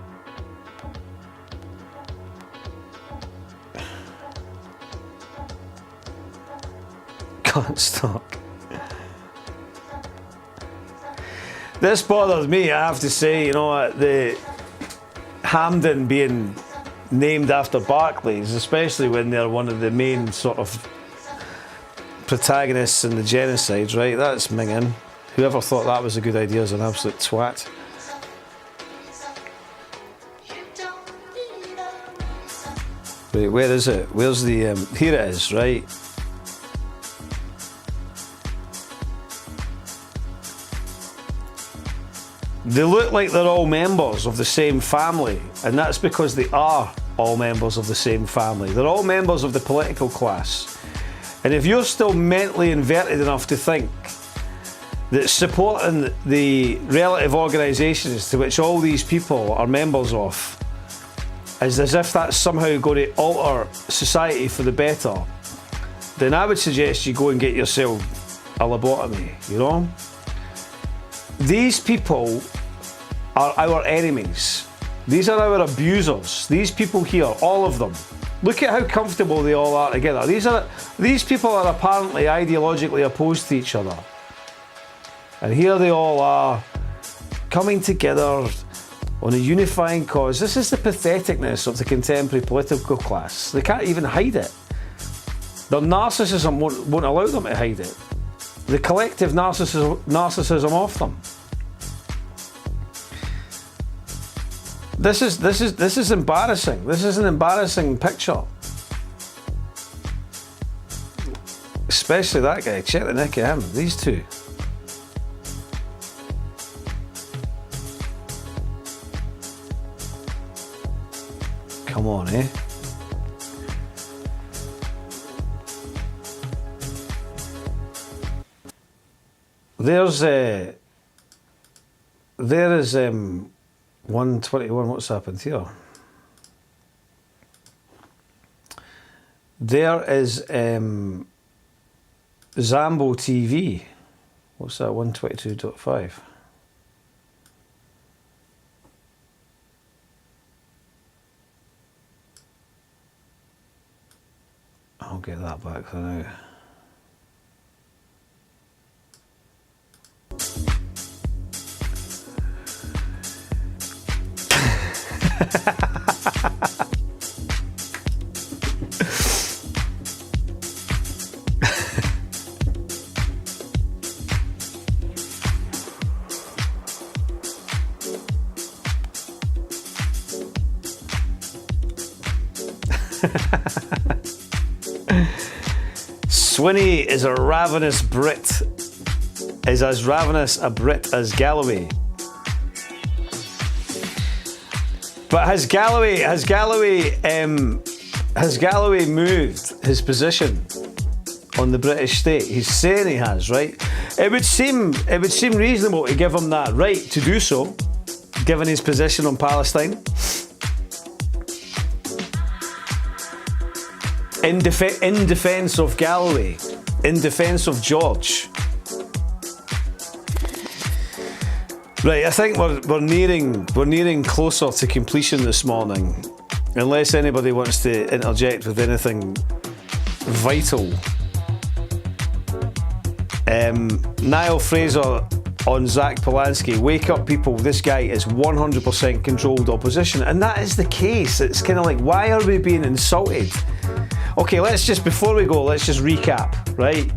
Speaker 4: Can't stop. This bothers me, I have to say. You know, the Hampden being named after Barclays, especially when they're one of the main sort of protagonists in the genocide, right? That's minging. Whoever thought that was a good idea is an absolute twat. Wait, where is it? Where's the... here it is, right? They look like they're all members of the same family, and that's because they are all members of the same family. They're all members of the political class. And if you're still mentally inverted enough to think that supporting the relative organisations to which all these people are members of is as if that's somehow going to alter society for the better, then I would suggest you go and get yourself a lobotomy, you know? These people are our enemies. These are our abusers. These people here, all of them. Look at how comfortable they all are together. These people are apparently ideologically opposed to each other. And here they all are, coming together on a unifying cause. This is the patheticness of the contemporary political class. They can't even hide it. Their narcissism won't allow them to hide it. The collective narcissism of them. This is embarrassing. This is an embarrassing picture. Especially that guy. Check the neck of him. These two. Come on, eh? There is 121. What's happened here? There is Zambo TV. What's that? 122.5. I'll get that back for now. Swinney is a ravenous Brit, is as ravenous a Brit as Galloway. But has Galloway moved his position on the British state? He's saying he has, right? It would seem reasonable to give him that right to do so, given his position on Palestine. In defence of Galloway, in defence of George. Right, I think we're nearing closer to completion this morning. Unless anybody wants to interject with anything vital. Niall Fraser on Zach Polanski, wake up people, this guy is 100% controlled opposition, and that is the case. It's kind of like, why are we being insulted? Okay, before we go, let's just recap, right?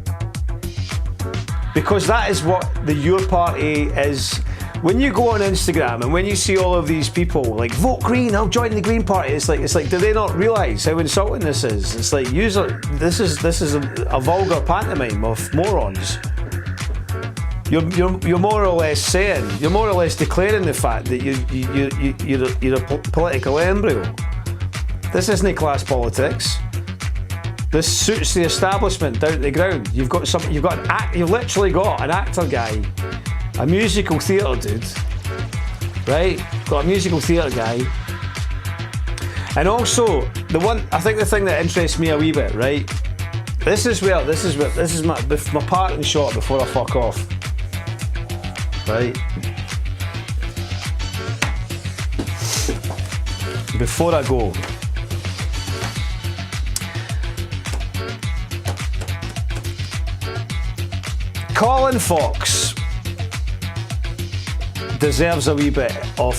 Speaker 4: Because that is what the Your Party is. When you go on Instagram and when you see all of these people like, vote Green, I'll join the Green Party, it's like, do they not realise how insulting this is? It's like, this is a vulgar pantomime of morons. You're more or less saying, you're more or less declaring the fact that you're a political embryo. This isn't class politics. This suits the establishment down to the ground. You've literally got an actor guy, a musical theatre dude, right? Got a musical theatre guy. And also, I think the thing that interests me a wee bit, right? This is my parting shot before I fuck off. Right? Before I go, Colin Fox deserves a wee bit of,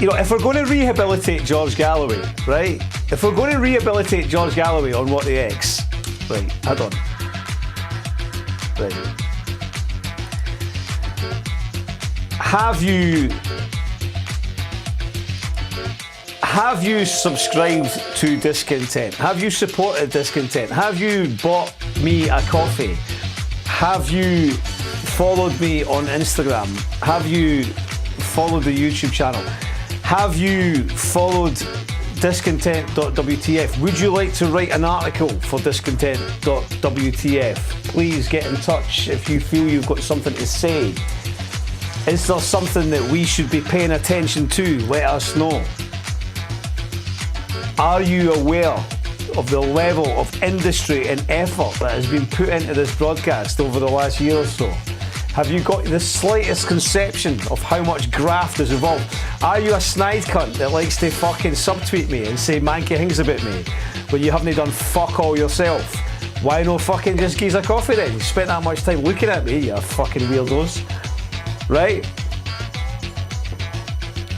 Speaker 4: if we're going to rehabilitate George Galloway, right? If we're going to rehabilitate George Galloway on What the X, right, hold on. Right. Have you subscribed to Discontent? Have you supported Discontent? Have you bought me a coffee? Have you followed me on Instagram? Have you followed the YouTube channel? Have you followed discontent.wtf? Would you like to write an article for discontent.wtf? Please get in touch if you feel you've got something to say. Is there something that we should be paying attention to? Let us know. Are you aware of the level of industry and effort that has been put into this broadcast over the last year or so? Have you got the slightest conception of how much graft is involved? Are you a snide cunt that likes to fucking subtweet me and say manky things about me when you haven't done fuck all yourself? Why no fucking just give us a coffee then? You spent that much time looking at me, you fucking weirdos. Right?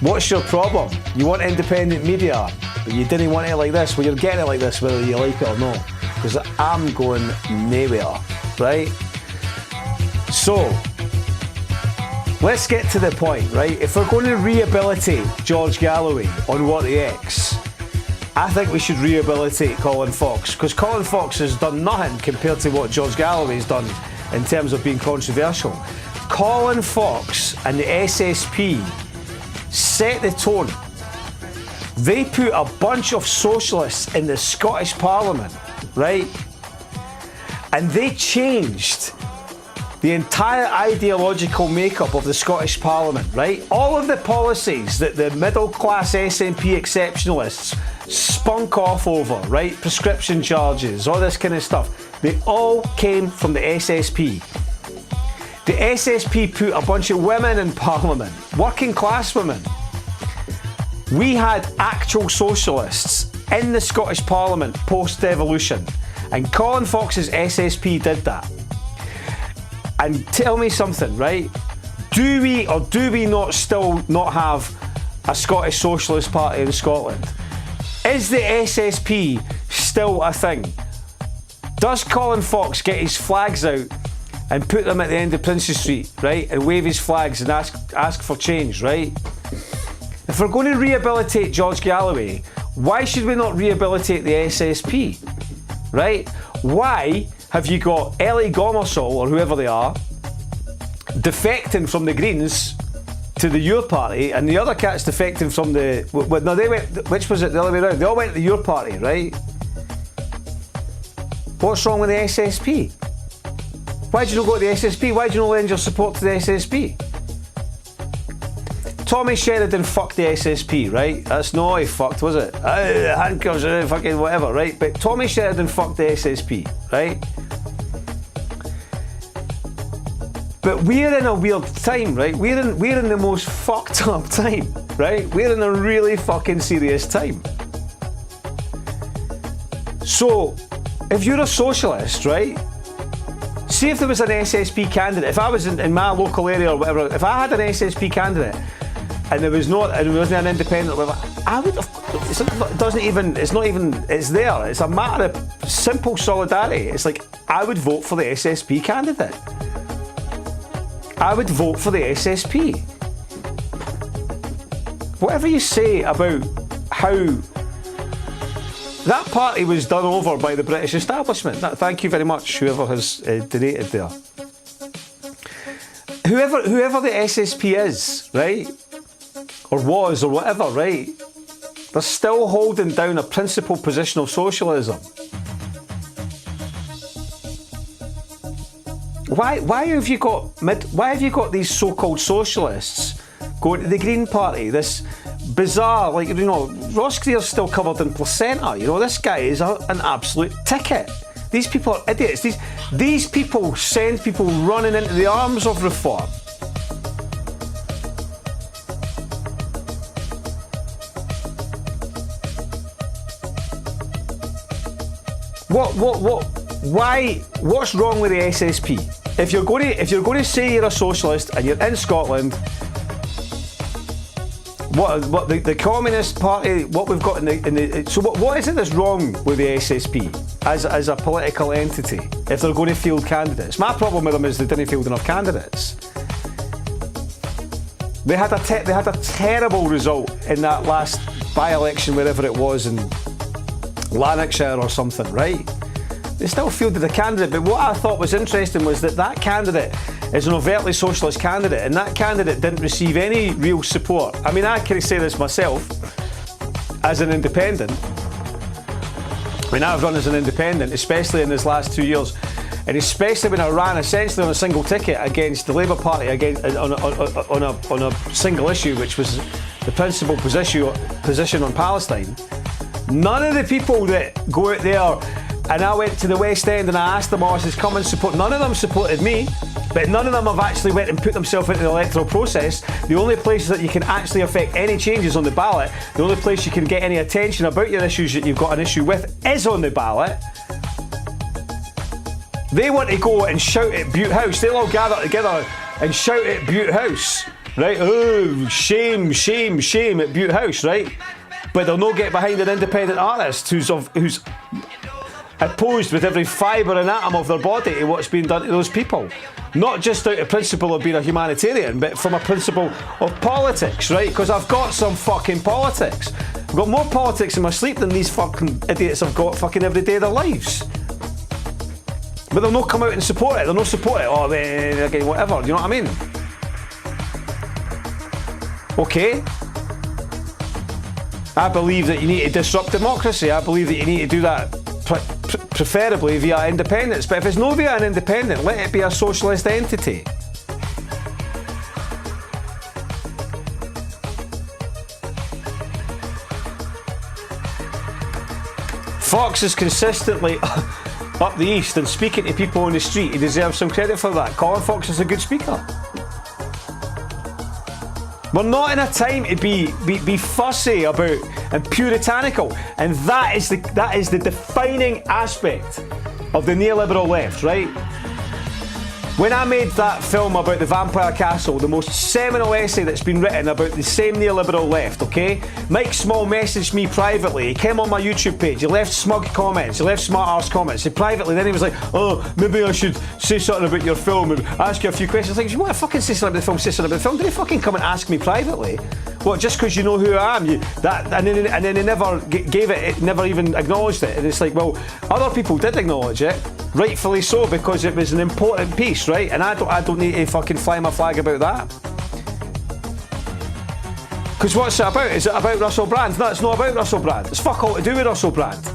Speaker 4: What's your problem? You want independent media, but you didn't want it like this. Well, you're getting it like this whether you like it or not. Because I'm going nowhere. Right? So, let's get to the point, right? If we're going to rehabilitate George Galloway on What the X, I think we should rehabilitate Colin Fox. Because Colin Fox has done nothing compared to what George Galloway's done in terms of being controversial. Colin Fox and the SSP set the tone. They put a bunch of socialists in the Scottish Parliament, right? And they changed the entire ideological makeup of the Scottish Parliament, right? All of the policies that the middle-class SNP exceptionalists spunk off over, right? Prescription charges, all this kind of stuff. They all came from the SSP. The SSP put a bunch of women in Parliament, working class women. We had actual socialists in the Scottish Parliament post-devolution, and Colin Fox's SSP did that. And tell me something, right? Do we or do we not still not have a Scottish Socialist Party in Scotland? Is the SSP still a thing? Does Colin Fox get his flags out and put them at the end of Princes Street, right? And wave his flags and ask for change, right? If we're going to rehabilitate George Galloway, why should we not rehabilitate the SSP, right? Why have you got Ellie Gomersall, or whoever they are, defecting from the Greens to the Your Party, and the other cat's defecting from the... Well, no, they went... Which was it? The other way around. They all went to the Your Party, right? What's wrong with the SSP? Why do you not go to the SSP? Why do you not lend your support to the SSP? Tommy Sheridan fucked the SSP, right? That's not he fucked, was it? Handcuffs and fucking whatever, right? But Tommy Sheridan fucked the SSP, right? But we're in a weird time, right? We're in the most fucked up time, right? We're in a really fucking serious time. So, if you're a socialist, right? See if there was an SSP candidate. If I was in my local area or whatever, if I had an SSP candidate and there wasn't an independent, I would have. It's there. It's a matter of simple solidarity. It's like, I would vote for the SSP candidate. I would vote for the SSP. Whatever you say about how that party was done over by the British establishment. Thank you very much, whoever has donated there. Whoever the SSP is, right? Or was, or whatever, right? They're still holding down a principled position of socialism. Why have you got these so-called socialists going to the Green Party? This bizarre, like, you know, Ross Greer's still covered in placenta. You know, this guy is an absolute ticket. These people are idiots. These people send people running into the arms of reform. What's wrong with the SSP? If you're going to say you're a socialist and you're in Scotland, what the Communist Party, what we've got what is it that's wrong with the SSP as a political entity if they're going to field candidates? My problem with them is they didn't field enough candidates. They had a terrible result in that last by-election, wherever it was in Lanarkshire or something, right? They still fielded a candidate, but what I thought was interesting was that candidate is an overtly socialist candidate, and that candidate didn't receive any real support. I mean, I can say this myself, as an independent. I mean, I've run as an independent, especially in this last 2 years, and especially when I ran essentially on a single ticket against the Labour Party on a single issue, which was the principal position on Palestine. None of the people that go out there, and I went to the West End and I asked them all to come and support, none of them supported me, but none of them have actually went and put themselves into the electoral process. The only place that you can actually affect any changes on the ballot, the only place you can get any attention about your issues that you've got an issue with is on the ballot. They want to go and shout at Butte House. They'll all gather together and shout at Butte House, right? Oh, shame, shame, shame at Butte House, right? But they'll not get behind an independent artist who's opposed with every fibre and atom of their body to what's being done to those people. Not just out of principle of being a humanitarian, but from a principle of politics, right? Because I've got some fucking politics. I've got more politics in my sleep than these fucking idiots have got fucking every day of their lives. But they'll not come out and support it. They'll not support it. Oh, again, whatever. Do you know what I mean? Okay. I believe that you need to disrupt democracy. I believe that you need to do that preferably via independence. But if it's not via an independent, let it be a socialist entity. Fox is consistently up the east and speaking to people on the street. He deserves some credit for that. Colin Fox is a good speaker. We're not in a time to be fussy about and puritanical, and that is the defining aspect of the neoliberal left, right? When I made that film about the Vampire Castle, the most seminal essay that's been written about the same neoliberal left, okay? Mike Small messaged me privately. He came on my YouTube page. He left smug comments. He left smart arse comments. Privately, then he was like, oh, maybe I should say something about your film and ask you a few questions. I was like, if you want to fucking say something about the film, say something about the film. Didn't he fucking come and ask me privately? What, just because you know who I am? And then he never gave it, never even acknowledged it. And it's like, well, other people did acknowledge it, rightfully so, because it was an important piece, right? And I don't need to fucking fly my flag about that. Because what's it about? Is it about Russell Brand? No, it's not about Russell Brand. It's fuck all to do with Russell Brand.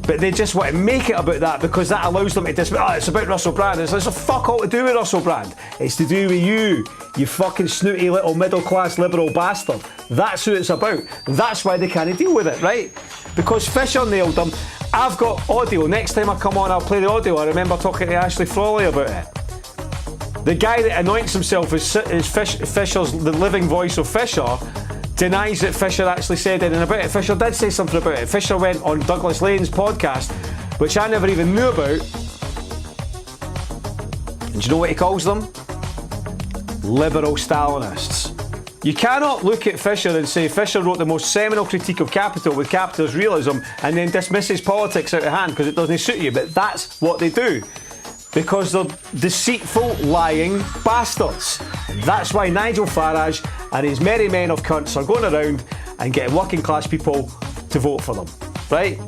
Speaker 4: But they just want to make it about that because that allows them to it's about Russell Brand. It's a fuck all to do with Russell Brand. It's to do with you fucking snooty little middle class liberal bastard. That's who it's about. That's why they can't deal with it, right? Because Fisher nailed them. I've got audio. Next time I come on, I'll play the audio. I remember talking to Ashley Frawley about it. The guy that anoints himself as Fisher's the living voice of Fisher denies that Fisher actually said anything about it. Fisher did say something about it. Fisher went on Douglas Lane's podcast, which I never even knew about. And do you know what he calls them? Liberal Stalinists. You cannot look at Fisher and say Fisher wrote the most seminal critique of capital with capitalist realism and then dismisses politics out of hand because it doesn't suit you. But that's what they do. Because they're deceitful, lying bastards. And that's why Nigel Farage and his merry men of cunts are going around and getting working class people to vote for them. Right?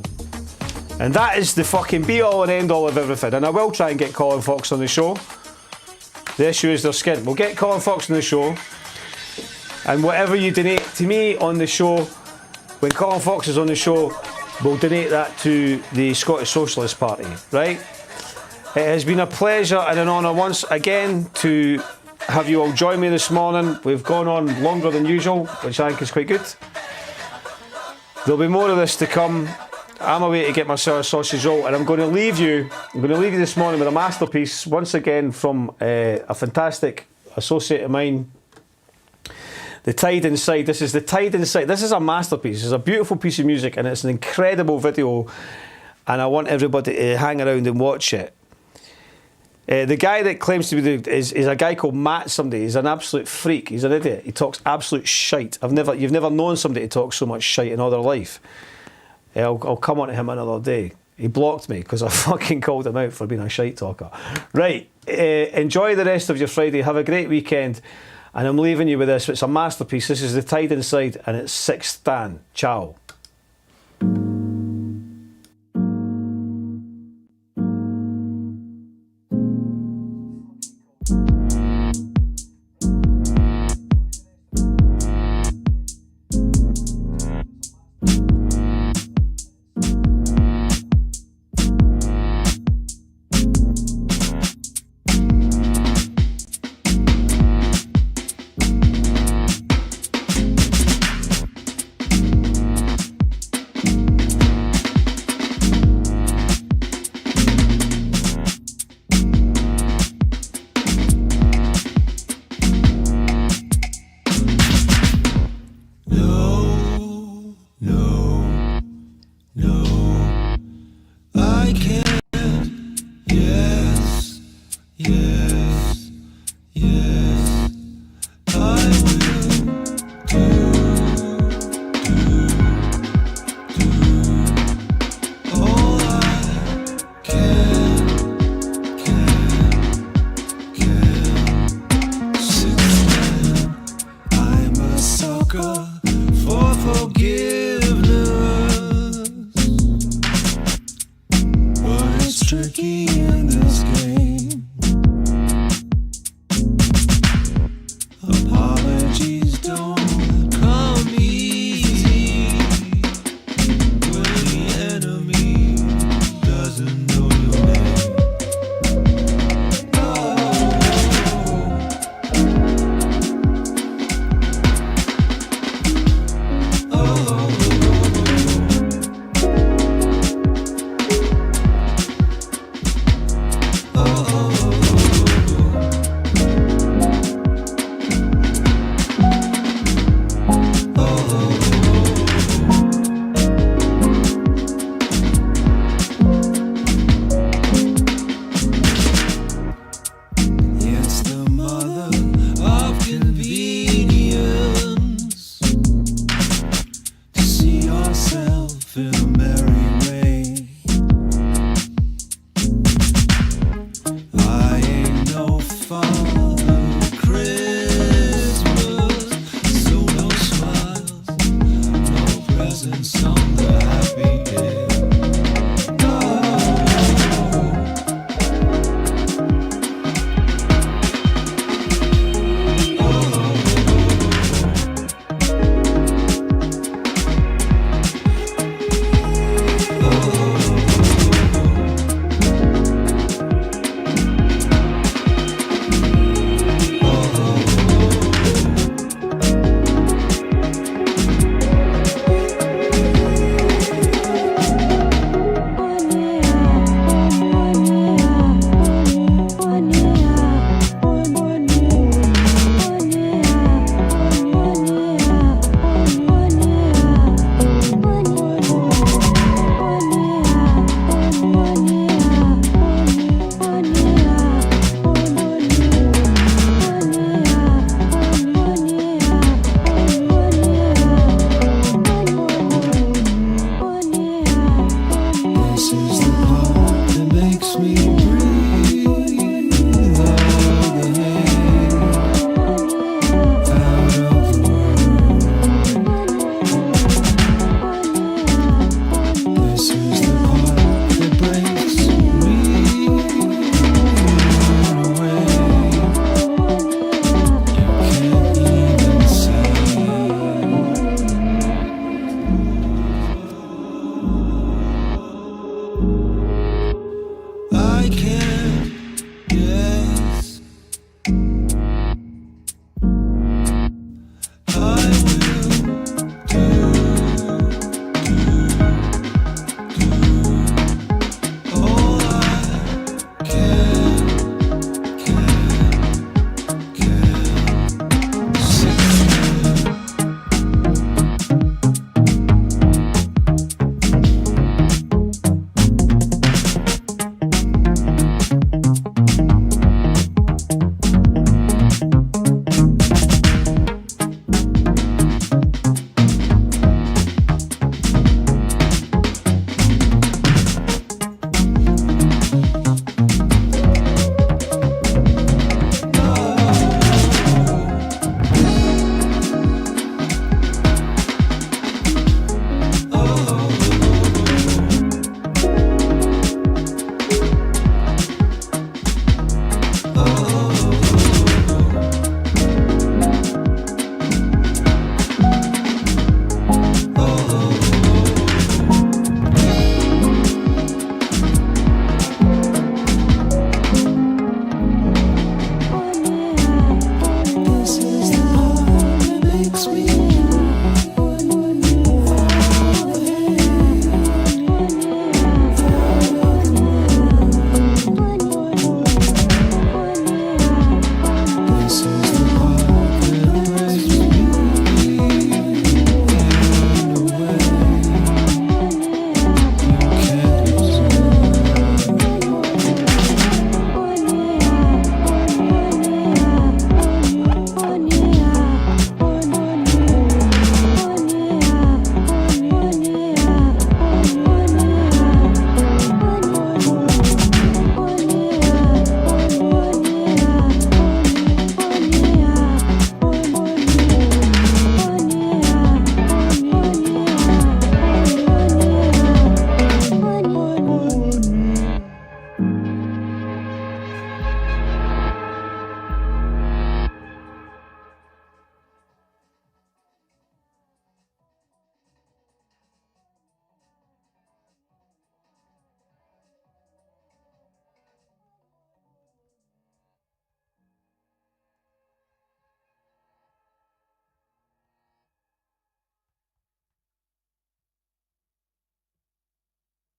Speaker 4: And that is the fucking be all and end all of everything. And I will try and get Colin Fox on the show. The issue is their skin. We'll get Colin Fox on the show. And whatever you donate to me on the show, when Colin Fox is on the show, we'll donate that to the Scottish Socialist Party. Right? It has been a pleasure and an honour once again to have you all join me this morning. We've gone on longer than usual, which I think is quite good. There'll be more of this to come. I'm away to get myself a sausage roll, and I'm going to leave you this morning with a masterpiece once again from a fantastic associate of mine, The Tide Inside. This is The Tide Inside. This is a masterpiece. It's a beautiful piece of music, and it's an incredible video, and I want everybody to hang around and watch it. The guy that claims to be is a guy called Matt somebody. He's an absolute freak. He's an idiot. He talks absolute shite. You've never known somebody to talk so much shite in all their life. I'll come on to him another day. He blocked me because I fucking called him out for being a shite talker. Right. Enjoy the rest of your Friday. Have a great weekend. And I'm leaving you with this. It's a masterpiece. This is The Tide Inside and it's 6th Dan. Ciao.